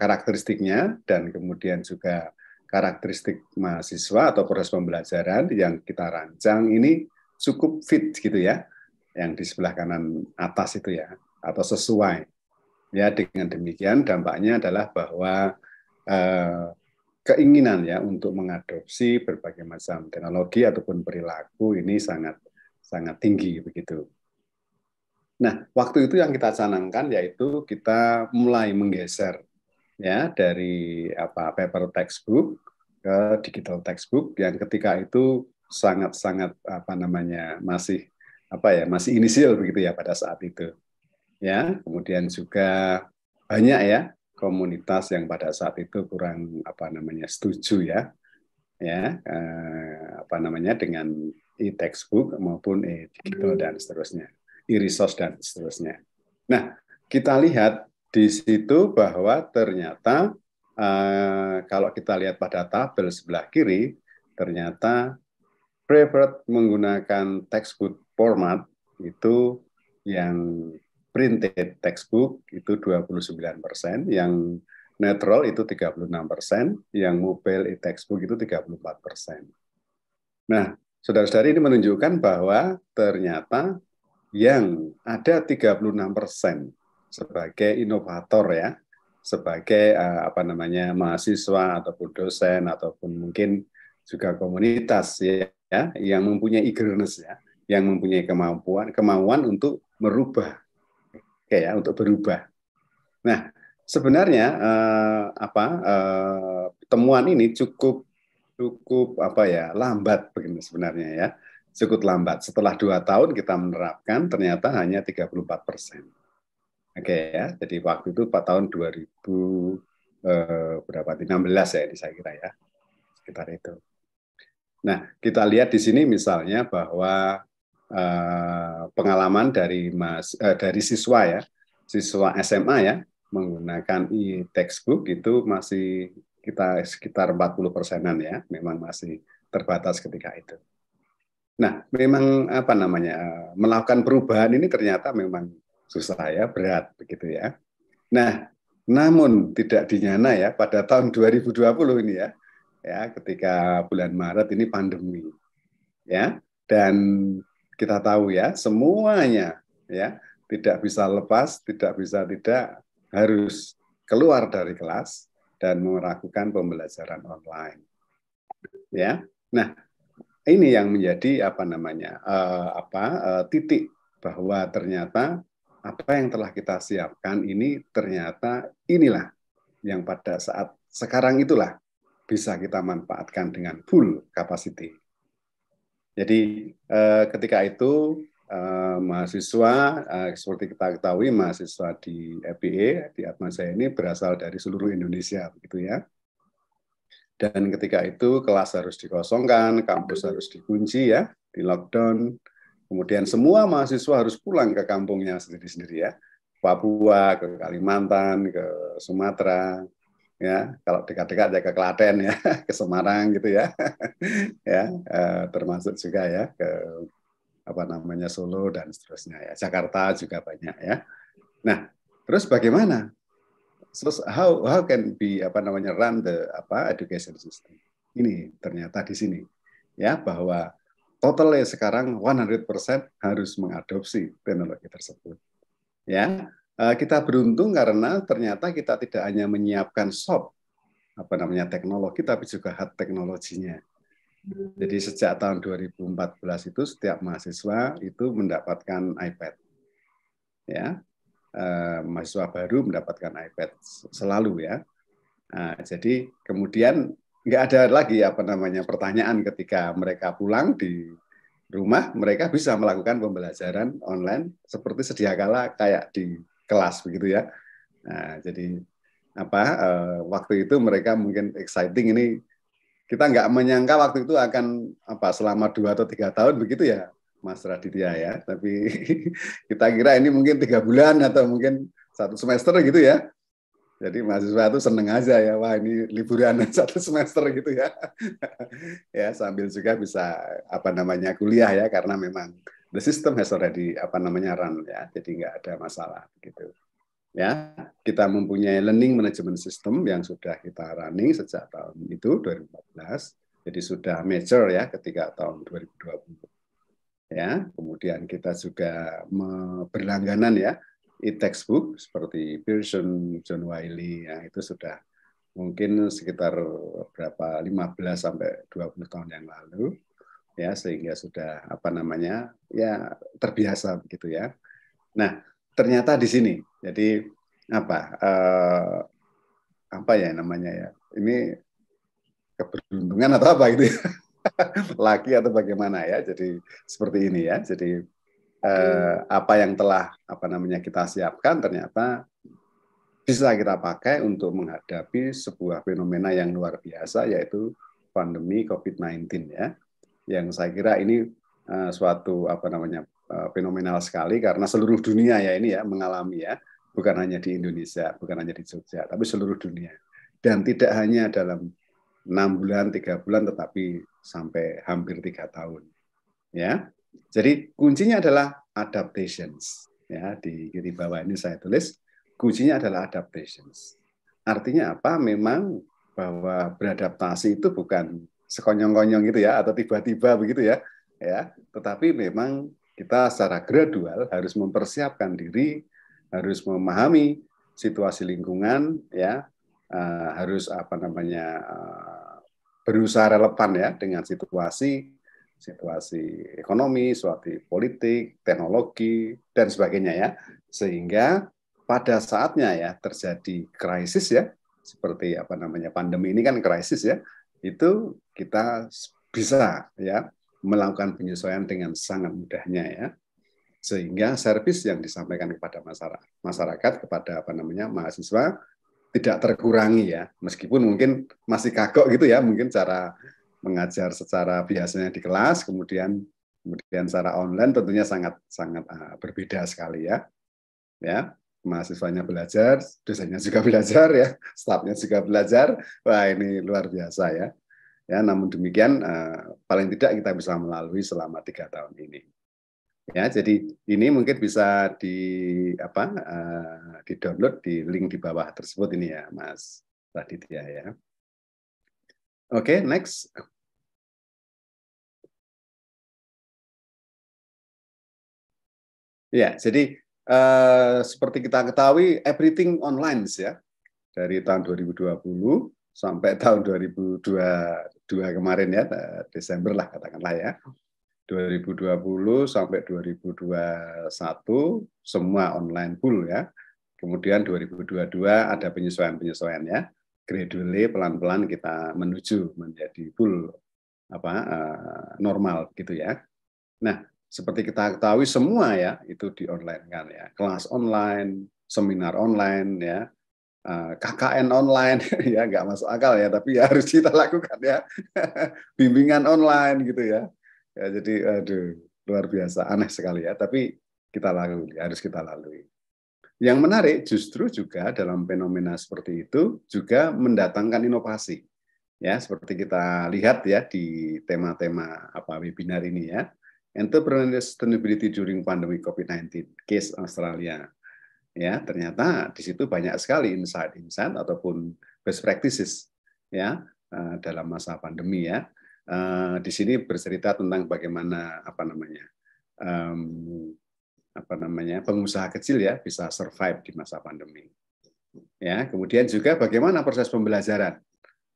H: karakteristiknya dan kemudian juga karakteristik mahasiswa atau proses pembelajaran yang kita rancang ini cukup fit gitu ya, yang di sebelah kanan atas itu ya, atau sesuai ya. Dengan demikian dampaknya adalah bahwa keinginan ya untuk mengadopsi berbagai macam teknologi ataupun perilaku ini sangat tinggi begitu. Nah, waktu itu yang kita canangkan yaitu kita mulai menggeser ya dari paper textbook ke digital textbook yang ketika itu sangat-sangat masih inisial begitu ya pada saat itu. Ya, kemudian juga banyak ya komunitas yang pada saat itu kurang setuju ya dengan e-textbook maupun e-digital dan seterusnya, e-resource dan seterusnya. Nah, kita lihat di situ bahwa ternyata kalau kita lihat pada tabel sebelah kiri, ternyata preferred menggunakan textbook format itu yang printed textbook itu 29%, yang neutral itu 36%, yang mobile e-textbook itu 34%. Nah, saudara-saudari ini menunjukkan bahwa ternyata yang ada 36% sebagai inovator ya, sebagai mahasiswa ataupun dosen ataupun mungkin juga komunitas ya yang mempunyai eagerness ya, yang mempunyai kemauan untuk merubah untuk berubah. Nah, sebenarnya temuan ini cukup lambat begini sebenarnya ya. Cukup lambat. Setelah 2 tahun kita menerapkan ternyata hanya 34%. Ya. Jadi waktu itu tahun 2016 ya, saya kira ya. Sekitar itu. Nah, kita lihat di sini misalnya bahwa pengalaman dari siswa ya, siswa SMA ya, menggunakan e-textbook itu masih kita sekitar 40%-an ya, memang masih terbatas ketika itu. Nah, memang melakukan perubahan ini ternyata memang susah ya, berat begitu ya. Nah, namun tidak dinyana ya pada tahun 2020 ini ya, ya ketika bulan Maret ini pandemi, ya, dan kita tahu ya semuanya ya tidak bisa lepas, tidak bisa tidak harus keluar dari kelas dan melakukan pembelajaran online, ya. Nah, ini yang menjadi apa namanya titik bahwa ternyata apa yang telah kita siapkan ini ternyata inilah yang pada saat sekarang itulah bisa kita manfaatkan dengan full capacity. Jadi ketika itu mahasiswa seperti kita ketahui mahasiswa di FPE di Atmajaya ini berasal dari seluruh Indonesia, begitu ya. Dan ketika itu kelas harus dikosongkan, kampus harus dikunci ya, di lockdown. Kemudian semua mahasiswa harus pulang ke kampungnya sendiri-sendiri ya. Papua, ke Kalimantan, ke Sumatera, ya. Kalau dekat-dekat ya ke Klaten ya, ke Semarang gitu ya. Ya, termasuk juga ya ke Solo dan seterusnya ya. Jakarta juga banyak ya. Nah, terus bagaimana? So how can be run the education system? Ini ternyata di sini ya bahwa totalnya sekarang 100% harus mengadopsi teknologi tersebut. Ya, kita beruntung karena ternyata kita tidak hanya menyiapkan soft teknologi tapi juga hard teknologinya. Jadi sejak tahun 2014 itu setiap mahasiswa itu mendapatkan iPad. Ya. Mahasiswa baru mendapatkan iPad selalu ya. Nah, jadi kemudian nggak ada lagi pertanyaan ketika mereka pulang di rumah, mereka bisa melakukan pembelajaran online seperti sedia kala kayak di kelas begitu ya. Nah, jadi waktu itu mereka mungkin exciting ini kita nggak menyangka waktu itu akan selama 2 atau 3 tahun begitu ya. Mas Raditya ya, tapi kita kira ini mungkin 3 bulan atau mungkin 1 semester gitu ya. Jadi mahasiswa itu seneng aja ya, wah ini liburan 1 semester gitu ya. Ya sambil juga bisa kuliah ya, karena memang the system has already run ya, jadi nggak ada masalah gitu. Ya, kita mempunyai learning management system yang sudah kita running sejak tahun itu 2014, jadi sudah mature ya ketika tahun 2020. Ya, kemudian kita juga berlangganan ya e-textbook seperti Pearson, John Wiley ya, itu sudah mungkin sekitar 15 sampai 20 tahun yang lalu ya, sehingga sudah ya terbiasa begitu ya. Nah, ternyata di sini jadi ini keberuntungan atau apa gitu ya. Laki atau bagaimana ya, jadi seperti ini ya. Jadi apa yang telah kita siapkan ternyata bisa kita pakai untuk menghadapi sebuah fenomena yang luar biasa, yaitu pandemi COVID-19 ya, yang saya kira ini suatu fenomenal sekali karena seluruh dunia ya ini ya mengalami ya, bukan hanya di Indonesia, bukan hanya di Jogja, tapi seluruh dunia, dan tidak hanya dalam 6 bulan, 3 bulan, tetapi sampai hampir 3 tahun. Ya, jadi kuncinya adalah adaptations. Ya, di bawah ini saya tulis kuncinya adalah adaptations. Artinya apa? Memang bahwa beradaptasi itu bukan sekonyong-konyong gitu ya, atau tiba-tiba begitu ya. Ya, tetapi memang kita secara gradual harus mempersiapkan diri, harus memahami situasi lingkungan, ya. Harus berusaha relevan ya dengan situasi ekonomi, situasi politik, teknologi dan sebagainya ya, sehingga pada saatnya ya terjadi krisis ya, seperti pandemi ini kan krisis ya, itu kita bisa ya melakukan penyesuaian dengan sangat mudahnya ya, sehingga servis yang disampaikan kepada masyarakat kepada mahasiswa tidak terkurangi ya, meskipun mungkin masih kagok gitu ya, mungkin cara mengajar secara biasanya di kelas, kemudian secara online tentunya sangat berbeda sekali ya. Ya, mahasiswanya belajar, dosennya juga belajar ya, stafnya juga belajar. Wah, ini luar biasa ya. Ya, namun demikian paling tidak kita bisa melalui selama 3 tahun ini. Ya, jadi ini mungkin bisa di-download di link di bawah tersebut ini ya, Mas Raditya ya. Oke, next. Ya, jadi seperti kita ketahui, everything online ya, dari tahun 2020 sampai tahun 2022 kemarin ya, Desember lah katakanlah ya, 2020 sampai 2021 semua online full ya. Kemudian 2022 ada penyesuaian-penyesuaian ya, gradually pelan-pelan kita menuju menjadi full normal gitu ya. Nah, seperti kita ketahui semua ya itu di online kan ya, kelas online, seminar online ya, KKN online ya nggak masuk akal ya, tapi ya harus kita lakukan ya, bimbingan online gitu ya. Ya jadi aduh luar biasa, aneh sekali ya, tapi kita lalui, harus kita lalui. Yang menarik justru juga dalam fenomena seperti itu juga mendatangkan inovasi ya, seperti kita lihat ya di tema-tema webinar ini ya. Entrepreneurial Sustainability During Pandemic COVID-19, Case Australia. Ya, ternyata di situ banyak sekali insight-insight ataupun best practices ya dalam masa pandemi ya. Di sini bercerita tentang bagaimana pengusaha kecil ya bisa survive di masa pandemi. Ya, kemudian juga bagaimana proses pembelajaran.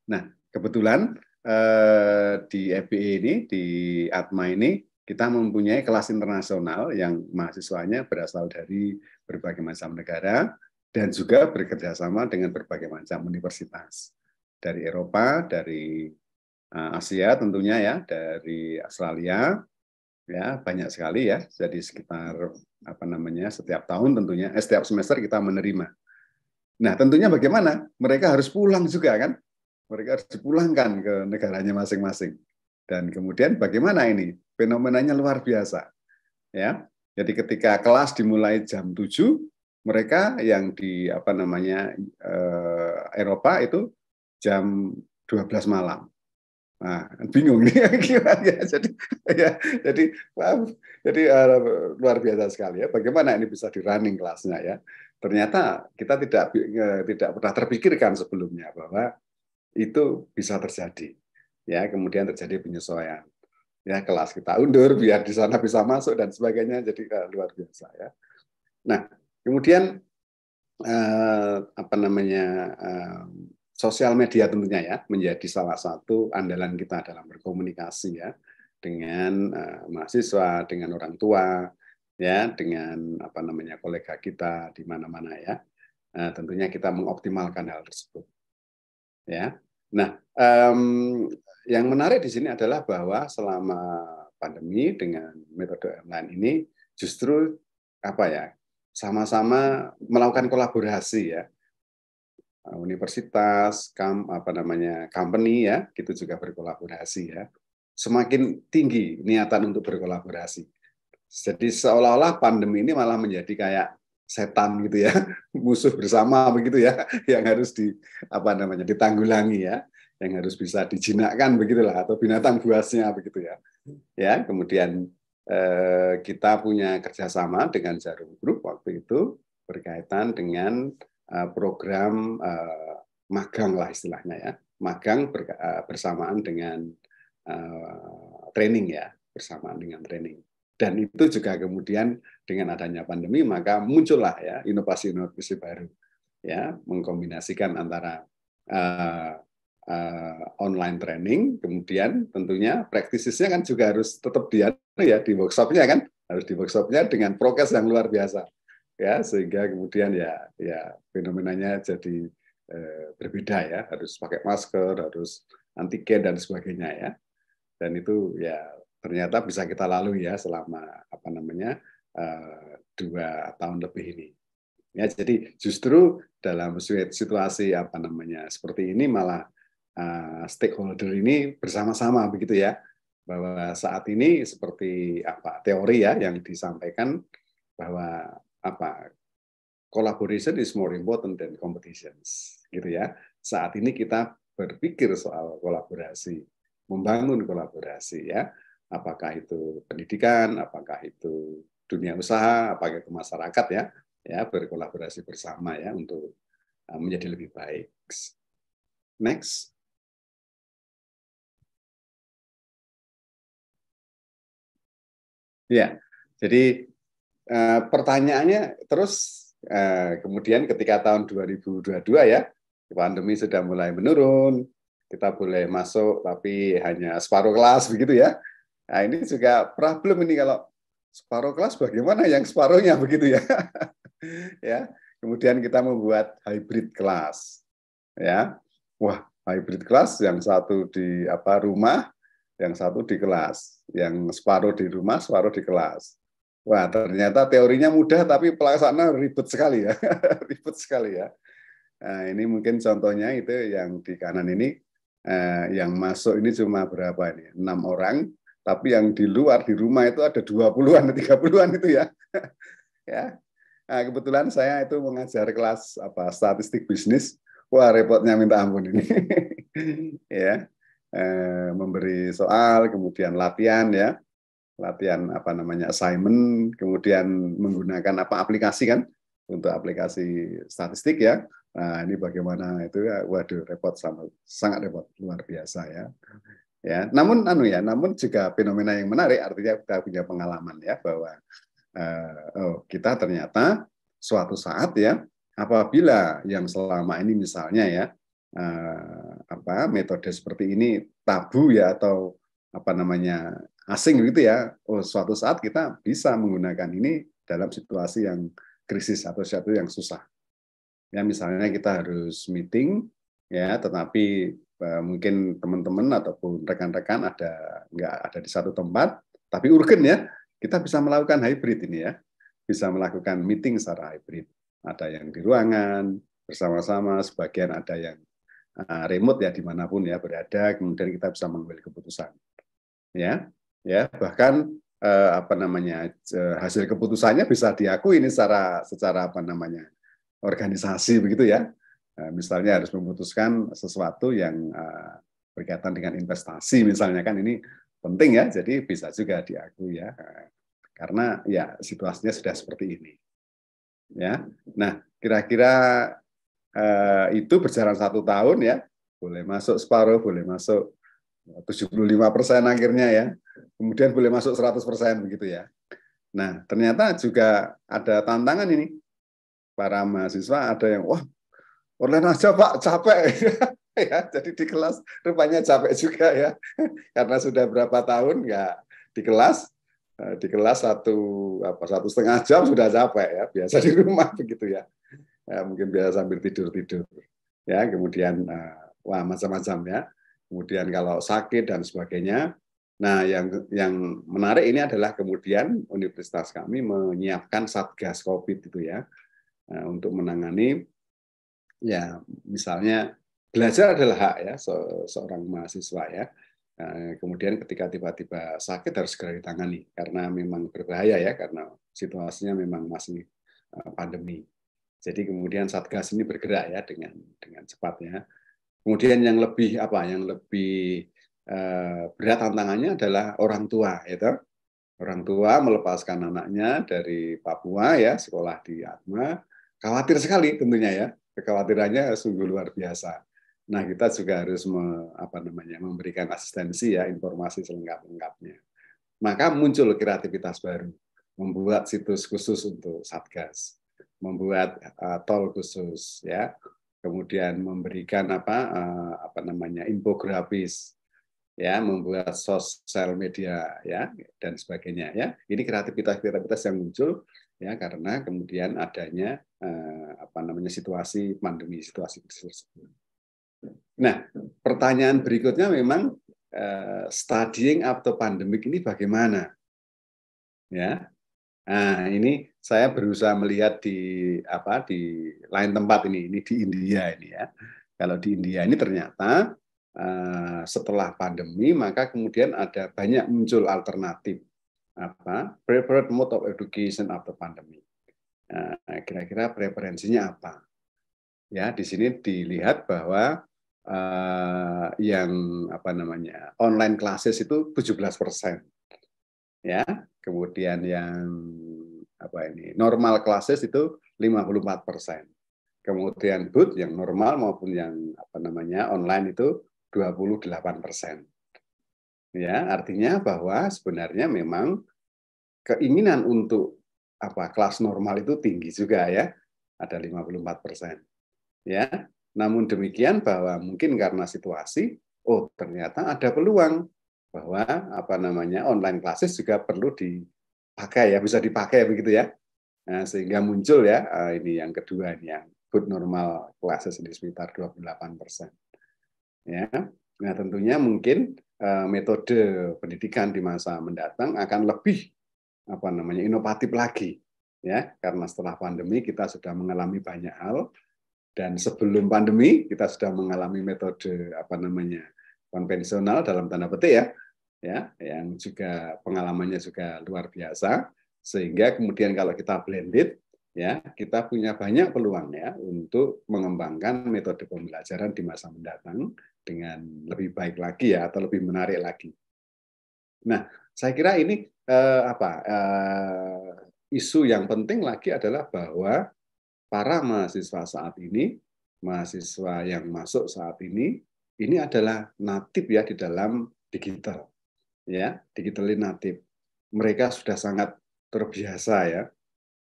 H: Nah, kebetulan di FBE ini, di ATMA ini, kita mempunyai kelas internasional yang mahasiswanya berasal dari berbagai macam negara dan juga bekerja sama dengan berbagai macam universitas. Dari Eropa, dari Asia tentunya ya, dari Australia, ya banyak sekali ya. Jadi sekitar setiap tahun tentunya, setiap semester kita menerima. Nah tentunya bagaimana? Mereka harus pulang juga kan? Mereka harus dipulangkan ke negaranya masing-masing. Dan kemudian bagaimana ini? Fenomenanya luar biasa. Ya. Jadi ketika kelas dimulai jam 7, mereka yang di Eropa itu jam 12 malam. Nah, bingung nih gimana ya. Jadi luar biasa sekali ya. Bagaimana ini bisa di running kelasnya ya. Ternyata kita tidak pernah terpikirkan sebelumnya bahwa itu bisa terjadi. Ya, kemudian terjadi penyesuaian. Ya, kelas kita undur biar di sana bisa masuk dan sebagainya, jadi luar biasa ya. Nah, kemudian sosial media tentunya ya menjadi salah satu andalan kita dalam berkomunikasi ya dengan mahasiswa, dengan orang tua ya, dengan kolega kita di mana-mana ya. Tentunya kita mengoptimalkan hal tersebut. Ya. Nah, yang menarik di sini adalah bahwa selama pandemi dengan metode online ini justru sama-sama melakukan kolaborasi ya. Universitas, company ya, gitu juga berkolaborasi ya. Semakin tinggi niatan untuk berkolaborasi. Jadi seolah-olah pandemi ini malah menjadi kayak setan gitu ya, musuh bersama begitu ya, yang harus ditanggulangi ya. Yang harus bisa dijinakkan begitulah, atau binatang buasnya begitu ya. Ya, kemudian kita punya kerjasama dengan Jarum Group waktu itu berkaitan dengan program magang lah istilahnya ya, magang bersamaan dengan training ya, bersamaan dengan training. Dan itu juga kemudian dengan adanya pandemi maka muncullah ya inovasi-inovasi baru ya, mengkombinasikan antara online training, kemudian tentunya practices-nya kan juga harus tetap di workshop-nya kan, harus di workshop-nya dengan prokes yang luar biasa ya, sehingga kemudian ya fenomenanya jadi berbeda ya, harus pakai masker, harus antigen dan sebagainya ya, dan itu ya ternyata bisa kita lalui ya selama 2 tahun lebih ini ya. Jadi justru dalam situasi seperti ini malah stakeholder ini bersama-sama begitu ya, bahwa saat ini seperti teori ya yang disampaikan bahwa collaboration is more important than competitions gitu ya. Saat ini kita berpikir soal kolaborasi, membangun kolaborasi ya, apakah itu pendidikan, apakah itu dunia usaha, apakah itu masyarakat ya berkolaborasi bersama ya untuk menjadi lebih baik. Next. Ya, jadi pertanyaannya terus kemudian ketika tahun 2022 ya, pandemi sudah mulai menurun, kita boleh masuk tapi hanya separuh kelas begitu ya. Nah, ini juga problem ini, kalau separuh kelas bagaimana yang separuhnya begitu ya. Ya, kemudian kita membuat hybrid kelas. Ya. Wah, hybrid kelas yang satu di rumah, yang satu di kelas, yang separuh di rumah, separuh di kelas. Wah, ternyata teorinya mudah tapi pelaksanaan ribet sekali ya. Ribet sekali ya. Nah, ini mungkin contohnya itu yang di kanan ini, yang masuk ini cuma berapa ini? 6 orang, tapi yang di luar di rumah itu ada 20-an, 30-an itu ya. Ya. Nah, kebetulan saya itu mengajar kelas statistik bisnis. Wah, repotnya minta ampun ini. Ya. Memberi soal, kemudian latihan ya. Latihan assignment, kemudian menggunakan aplikasi kan, untuk aplikasi statistik ya. Nah, ini bagaimana itu ya, waduh repot, sangat repot, luar biasa ya. Ya, namun juga fenomena yang menarik, artinya kita punya pengalaman ya bahwa kita ternyata suatu saat ya, apabila yang selama ini misalnya ya metode seperti ini tabu ya, atau asing gitu ya, suatu saat kita bisa menggunakan ini dalam situasi yang krisis atau sesuatu yang susah. Ya, misalnya kita harus meeting ya, tetapi mungkin teman-teman ataupun rekan-rekan nggak ada di satu tempat, tapi urgen ya, kita bisa melakukan hybrid ini ya, bisa melakukan meeting secara hybrid. Ada yang di ruangan bersama-sama, sebagian ada yang remote ya, dimanapun ya berada, kemudian kita bisa mengambil keputusan. Ya, bahkan hasil keputusannya bisa diakui ini secara organisasi begitu ya. Misalnya harus memutuskan sesuatu yang berkaitan dengan investasi misalnya, kan ini penting ya, jadi bisa juga diakui ya, karena ya situasinya sudah seperti ini ya. Nah, kira-kira itu berjalan 1 tahun ya, boleh masuk separuh, boleh masuk 75% akhirnya ya, kemudian boleh masuk 100% begitu ya. Nah, ternyata juga ada tantangan ini, para mahasiswa ada yang online aja Pak, capek ya, jadi di kelas rupanya capek juga ya, karena sudah berapa tahun nggak di kelas, satu setengah jam sudah capek ya, biasa di rumah begitu ya, mungkin biasa sambil tidur ya, kemudian macam-macam ya, kemudian kalau sakit dan sebagainya. Nah, yang menarik ini adalah kemudian universitas kami menyiapkan Satgas COVID itu ya, untuk menangani ya, misalnya belajar adalah hak ya seorang mahasiswa ya. Kemudian ketika tiba-tiba sakit harus segera ditangani karena memang berbahaya ya, karena situasinya memang masih pandemi. Jadi kemudian Satgas ini bergerak ya dengan cepat ya. Kemudian yang lebih berat tantangannya adalah orang tua, gitu. Orang tua melepaskan anaknya dari Papua ya, sekolah di Atma, khawatir sekali tentunya ya, kekhawatirannya sungguh luar biasa. Nah, kita juga harus memberikan asistensi ya, informasi selengkap-lengkapnya. Maka muncul kreativitas baru, membuat situs khusus untuk Satgas, membuat tol khusus ya, kemudian memberikan infografis ya, membuat sosial media ya, dan sebagainya ya. Ini kreativitas yang muncul ya, karena kemudian adanya situasi pandemi, situasi tersebut. Nah, pertanyaan berikutnya memang studying after pandemic ini bagaimana? Ya. Nah, ini saya berusaha melihat di lain tempat ini di India ini ya. Kalau di India ini ternyata setelah pandemi maka kemudian ada banyak muncul alternatif preferred mode of education after pandemic. Kira-kira preferensinya apa? Ya, di sini dilihat bahwa yang online classes itu 17%. Ya, kemudian yang normal classes itu 54%. Kemudian both yang normal maupun yang online itu 28%. Ya, artinya bahwa sebenarnya memang keinginan untuk kelas normal itu tinggi juga ya, ada 54%. Ya, namun demikian bahwa mungkin karena situasi, ternyata ada peluang bahwa online classes juga perlu dipakai ya, bisa dipakai begitu ya. Nah, sehingga muncul ya ini yang kedua ini yang good normal classes ini sekitar 28%. Ya. Nah, tentunya mungkin metode pendidikan di masa mendatang akan lebih inovatif lagi ya, karena setelah pandemi kita sudah mengalami banyak hal, dan sebelum pandemi kita sudah mengalami metode konvensional dalam tanda petik ya, yang juga pengalamannya juga luar biasa, sehingga kemudian kalau kita blended ya, kita punya banyak peluang ya untuk mengembangkan metode pembelajaran di masa mendatang dengan lebih baik lagi ya, atau lebih menarik lagi. Nah, saya kira ini isu yang penting lagi adalah bahwa para mahasiswa saat ini, mahasiswa yang masuk saat ini adalah natif ya di dalam digital, ya, digitally native. Mereka sudah sangat terbiasa ya,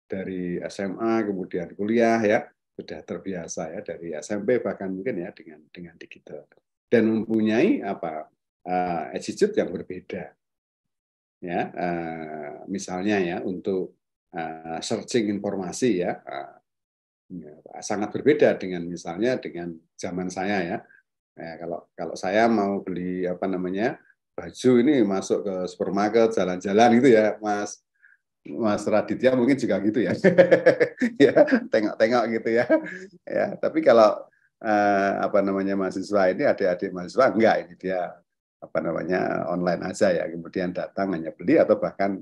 H: dari SMA kemudian kuliah ya, sudah terbiasa ya, dari SMP bahkan mungkin ya dengan digital, dan mempunyai attitude yang berbeda. Ya, misalnya ya untuk searching informasi ya, sangat berbeda dengan misalnya dengan zaman saya ya. Kalau saya mau beli baju ini masuk ke supermarket, jalan-jalan gitu ya, Mas Raditya mungkin juga gitu ya. Ya, tengok-tengok gitu ya. Ya, tapi kalau mahasiswa ini, adik-adik mahasiswa enggak, ini dia online aja ya, kemudian datang hanya beli atau bahkan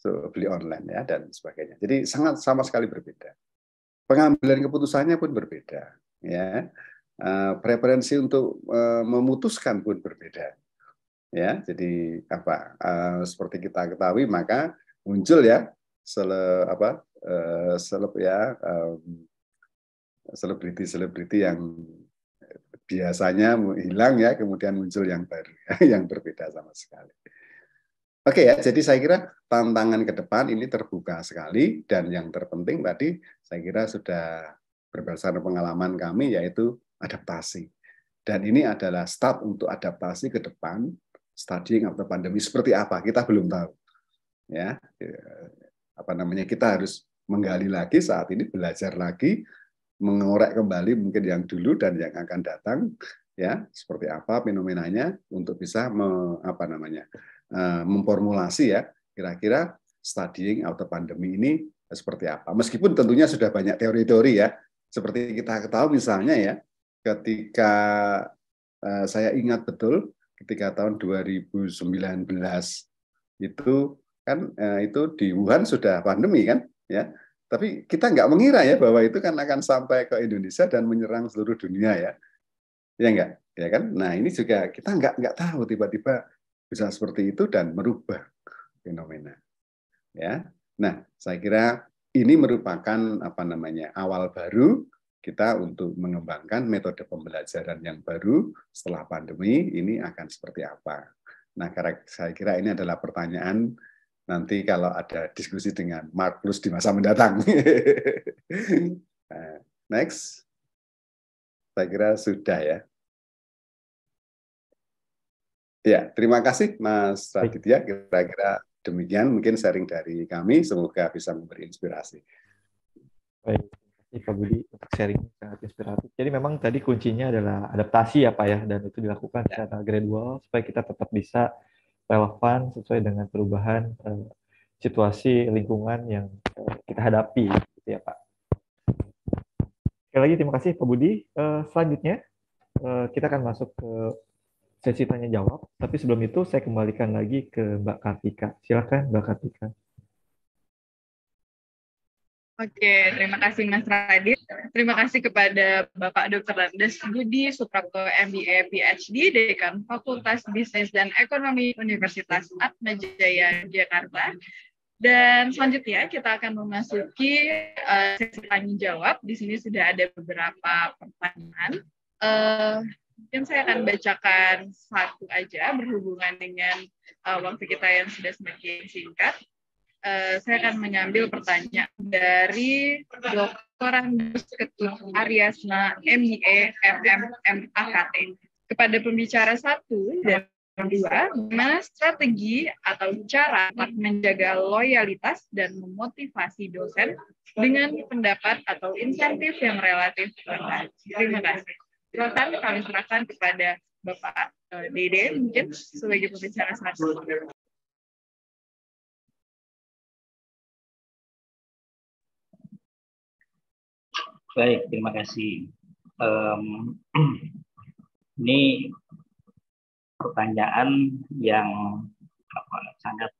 H: beli online ya, dan sebagainya. Jadi sangat sama sekali berbeda. Pengambilan keputusannya pun berbeda, ya. Preferensi untuk memutuskan pun berbeda, ya. Jadi seperti kita ketahui, maka muncul ya selebriti yang biasanya hilang ya, kemudian muncul yang baru ya, yang berbeda sama sekali. Oke ya, jadi saya kira tantangan ke depan ini terbuka sekali, dan yang terpenting tadi saya kira sudah berdasarkan pengalaman kami yaitu adaptasi. Dan ini adalah start untuk adaptasi ke depan, studying after pandemi seperti apa kita belum tahu. Ya, kita harus menggali lagi saat ini, belajar lagi, mengorek kembali mungkin yang dulu dan yang akan datang ya, seperti apa fenomenanya untuk bisa memformulasi ya kira-kira studying after pandemi ini seperti apa. Meskipun tentunya sudah banyak teori-teori ya, seperti kita ketahui misalnya ya, ketika saya ingat betul ketika tahun 2019 itu kan itu di Wuhan sudah pandemi kan ya, tapi kita nggak mengira ya bahwa itu kan akan sampai ke Indonesia dan menyerang seluruh dunia ya, ya nggak, ya kan. Nah ini juga kita nggak tahu tiba-tiba bisa seperti itu dan merubah fenomena, ya. Nah saya kira ini merupakan awal baru kita untuk mengembangkan metode pembelajaran yang baru setelah pandemi ini akan seperti apa. Nah saya kira ini adalah pertanyaan nanti kalau ada diskusi dengan Mark Plus di masa mendatang. Next, saya kira sudah ya. Ya, terima kasih Mas Raditya. Kira-kira demikian mungkin sharing dari kami. Semoga bisa memberi inspirasi.
G: Baik, terima kasih Pak Budi untuk sharing sangat inspiratif. Jadi memang tadi kuncinya adalah adaptasi ya Pak ya, dan itu dilakukan secara gradual supaya kita tetap bisa relevan sesuai dengan perubahan situasi lingkungan yang kita hadapi, gitu ya Pak. Sekali lagi terima kasih Pak Budi. Selanjutnya kita akan masuk ke sesi tanya jawab, tapi sebelum itu saya kembalikan lagi ke Mbak Kartika. Silakan Mbak Kartika.
L: Oke, terima kasih Mas Radit. Terima kasih kepada Bapak Dr. Randes Budi Suprapto MBA PhD, Dekan Fakultas Bisnis dan Ekonomi Universitas Atmajaya Jakarta. Dan selanjutnya kita akan memasuki sesi tanya jawab. Di sini sudah ada beberapa pertanyaan. Mungkin saya akan bacakan satu aja berhubungan dengan waktu kita yang sudah semakin singkat. saya akan mengambil pertanyaan dari Dr. Andus Ketut Aryasna, MBA, MM, MAKT. Kepada pembicara 1 dan 2, bagaimana strategi atau cara menjaga loyalitas dan memotivasi dosen dengan pendapat atau insentif yang relatif rendah. Terima kasih. Silakan kami serahkan kepada Bapak Dede mungkin sebagai pembicara 1.
Q: Baik, terima kasih. Ini pertanyaan yang sangat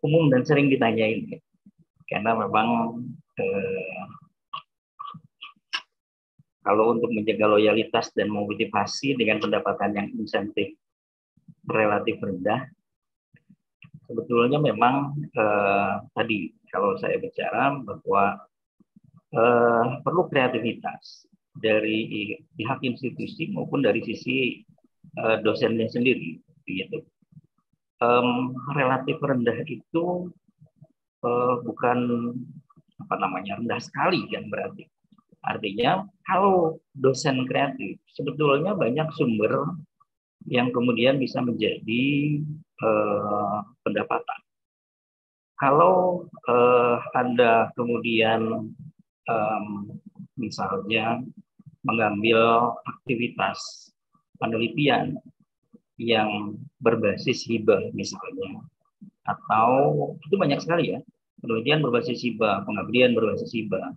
Q: umum dan sering ditanyain, karena memang kalau untuk menjaga loyalitas dan memotivasi dengan pendapatan yang insentif relatif rendah, sebetulnya memang tadi kalau saya bicara bahwa perlu kreativitas dari pihak institusi maupun dari sisi dosennya sendiri, gitu. Relatif rendah itu bukan rendah sekali kan berarti. Artinya kalau dosen kreatif sebetulnya banyak sumber yang kemudian bisa menjadi pendapatan. Kalau Anda kemudian misalnya mengambil aktivitas penelitian yang berbasis hibah misalnya, atau itu banyak sekali ya, penelitian berbasis hibah, pengabdian berbasis hibah,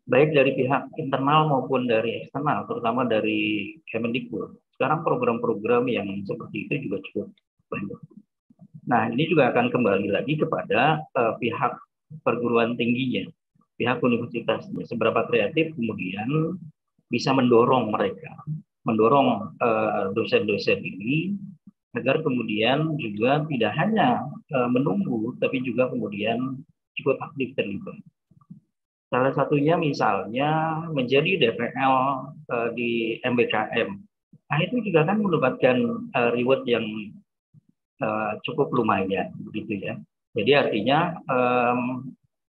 Q: baik dari pihak internal maupun dari eksternal, terutama dari Kemendikbud. Sekarang program-program yang seperti itu juga cukup banyak. Nah, ini juga akan kembali lagi kepada pihak perguruan tingginya, pihak universitasnya, seberapa kreatif kemudian bisa mendorong mereka, mendorong dosen-dosen ini agar kemudian juga tidak hanya menunggu, tapi juga kemudian ikut aktif terlibat. Salah satunya misalnya menjadi DPL di MBKM. Nah, itu juga kan mendapatkan reward yang cukup lumayan, begitu ya. Jadi artinya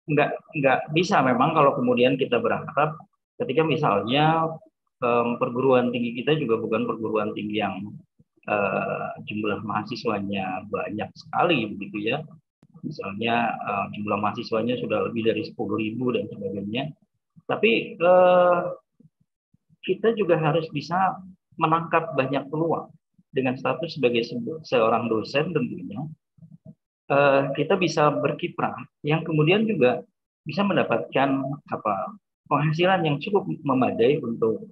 Q: nggak bisa memang kalau kemudian kita berharap ketika misalnya perguruan tinggi kita juga bukan perguruan tinggi yang jumlah mahasiswanya banyak sekali, begitu ya. Misalnya jumlah mahasiswanya sudah lebih dari 10.000 dan sebagainya. Tapi kita juga harus bisa menangkap banyak peluang dengan status sebagai seorang dosen tentunya. Kita bisa berkiprah yang kemudian juga bisa mendapatkan penghasilan yang cukup memadai untuk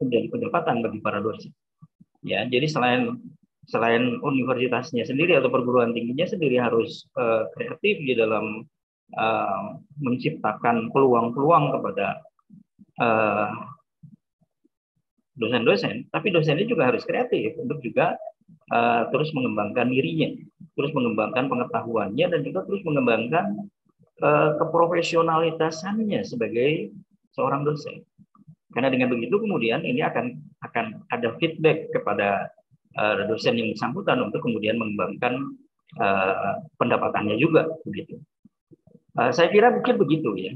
Q: menjadi pendapatan bagi para dosen. Ya, jadi selain universitasnya sendiri atau perguruan tingginya sendiri harus kreatif di dalam menciptakan peluang-peluang kepada dosen-dosen, tapi dosennya juga harus kreatif untuk juga terus mengembangkan dirinya, terus mengembangkan pengetahuannya, dan juga terus mengembangkan keprofesionalitasannya sebagai seorang dosen. Karena dengan begitu kemudian ini akan ada feedback kepada dosen yang bersangkutan untuk kemudian mengembangkan pendapatannya juga, begitu. Saya kira mungkin begitu ya.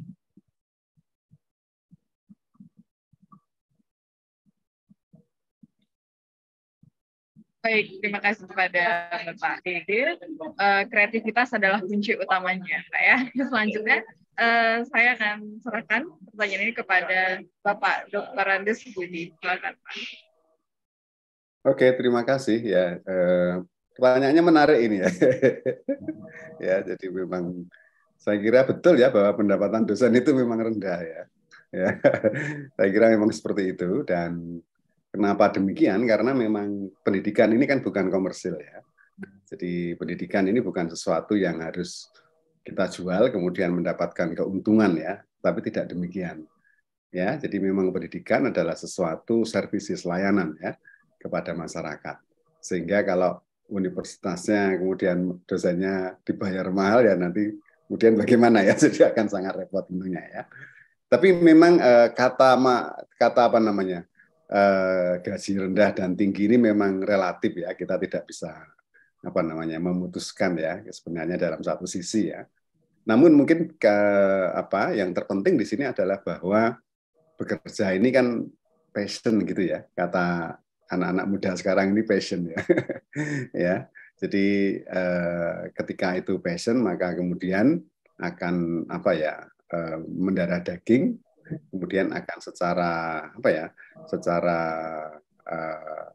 L: Baik, terima kasih kepada Bapak Dede. Kreativitas adalah kunci utamanya, Pak ya. Selanjutnya, saya akan serahkan pertanyaan ini kepada Bapak Dr. Andes Budi. Silakan, Pak.
H: Oke, terima kasih ya. Pertanyaannya menarik ini ya. Ya, jadi memang saya kira betul ya bahwa pendapatan dosen itu memang rendah ya. Ya, saya kira memang seperti itu. Dan kenapa demikian? Karena memang pendidikan ini kan bukan komersil ya. Jadi pendidikan ini bukan sesuatu yang harus kita jual kemudian mendapatkan keuntungan ya, tapi tidak demikian. Ya, jadi memang pendidikan adalah sesuatu services layanan ya kepada masyarakat. Sehingga kalau universitasnya kemudian dosennya dibayar mahal ya nanti kemudian bagaimana ya, jadi akan sangat repot tentunya ya. Tapi memang kata apa namanya? Gaji rendah dan tinggi ini memang relatif ya, kita tidak bisa memutuskan ya sebenarnya dalam satu sisi ya. Namun mungkin yang terpenting di sini adalah bahwa bekerja ini kan passion gitu ya, kata anak-anak muda sekarang ini passion ya. Ya, jadi ketika itu passion maka kemudian akan mendarah daging, kemudian akan secara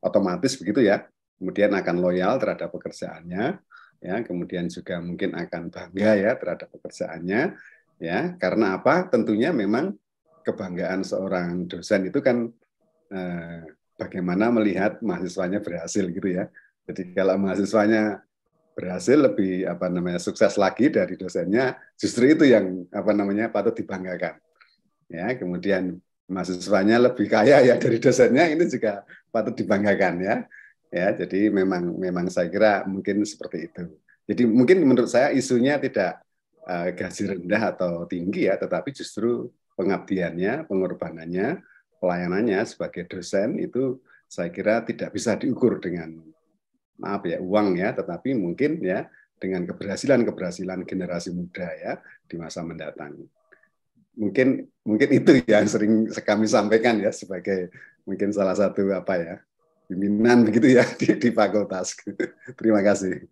H: otomatis begitu ya, kemudian akan loyal terhadap pekerjaannya, ya, kemudian juga mungkin akan bangga ya terhadap pekerjaannya, ya, karena apa? Tentunya memang kebanggaan seorang dosen itu kan bagaimana melihat mahasiswanya berhasil gitu ya. Jadi kalau mahasiswanya berhasil lebih sukses lagi dari dosennya, justru itu yang patut dibanggakan. Ya, kemudian mahasiswanya lebih kaya ya dari dosennya, ini juga patut dibanggakan ya. Ya, jadi memang saya kira mungkin seperti itu. Jadi mungkin menurut saya isunya tidak gaji rendah atau tinggi ya, tetapi justru pengabdiannya, pengorbanannya, pelayanannya sebagai dosen itu saya kira tidak bisa diukur dengan uang ya, tetapi mungkin ya dengan keberhasilan generasi muda ya di masa mendatang. Mungkin itu yang sering kami sampaikan ya sebagai mungkin salah satu pimpinan begitu ya di fakultas. Terima kasih.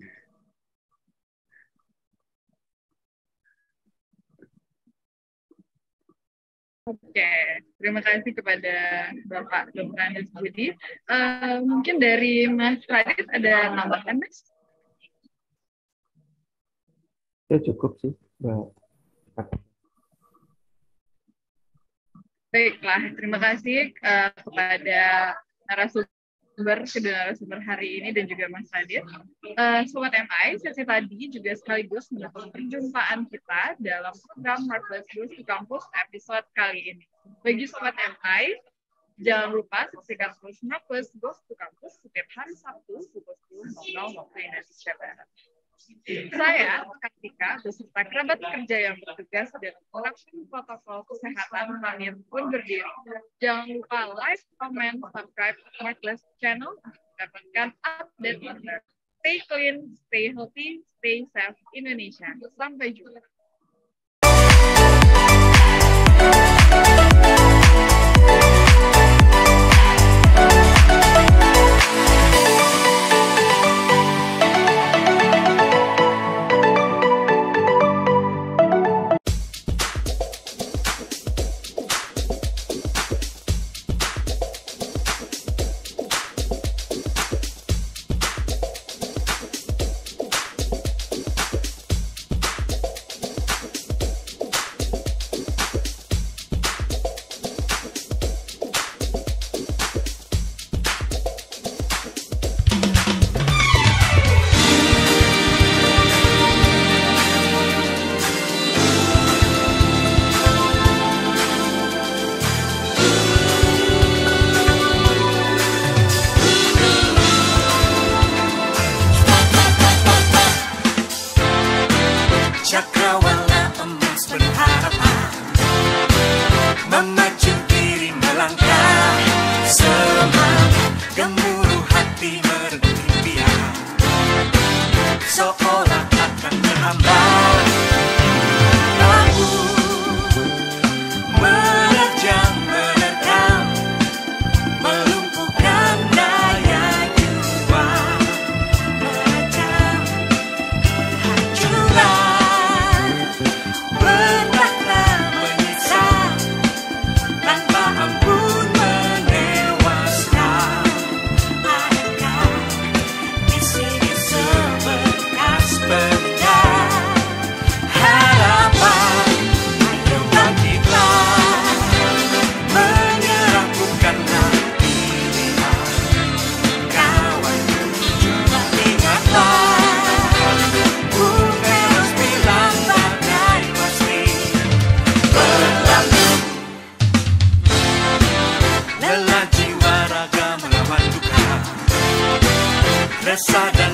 L: Oke, terima kasih kepada Bapak Dr. Andes Budi. Mungkin dari Mas Radit ada tambahan, Mas?
G: Ya cukup sih, Mbak.
L: Baiklah, terima kasih kepada kedua narasumber hari ini dan juga Mas Radit. Sobat MI, sesi tadi juga sekaligus menutup perjumpaan kita dalam program Marvelous Goes to Campus episode kali ini. Bagi Sobat MI, jangan lupa saksikan terus Marvelous Goes to Campus setiap hari Sabtu pukul 10.00 waktu Indonesia Barat. Saya, Kartika, beserta kerabat kerja yang bertugas dalam melaksanakan protokol kesehatan pamit undur diri. Jangan lupa like, comment, subscribe Marvelous Channel untuk mendapatkan update terbaru. Stay clean, stay healthy, stay safe Indonesia. Sampai jumpa.
F: Cakrawala emas berharapan, memacu diri melangkah, semangat gemuruh hati merenggut impian, seolah akan terhambat. Lalu menerjang, menerkam, melumpuhkan daya juang, menerjang hancuran. Rasa dan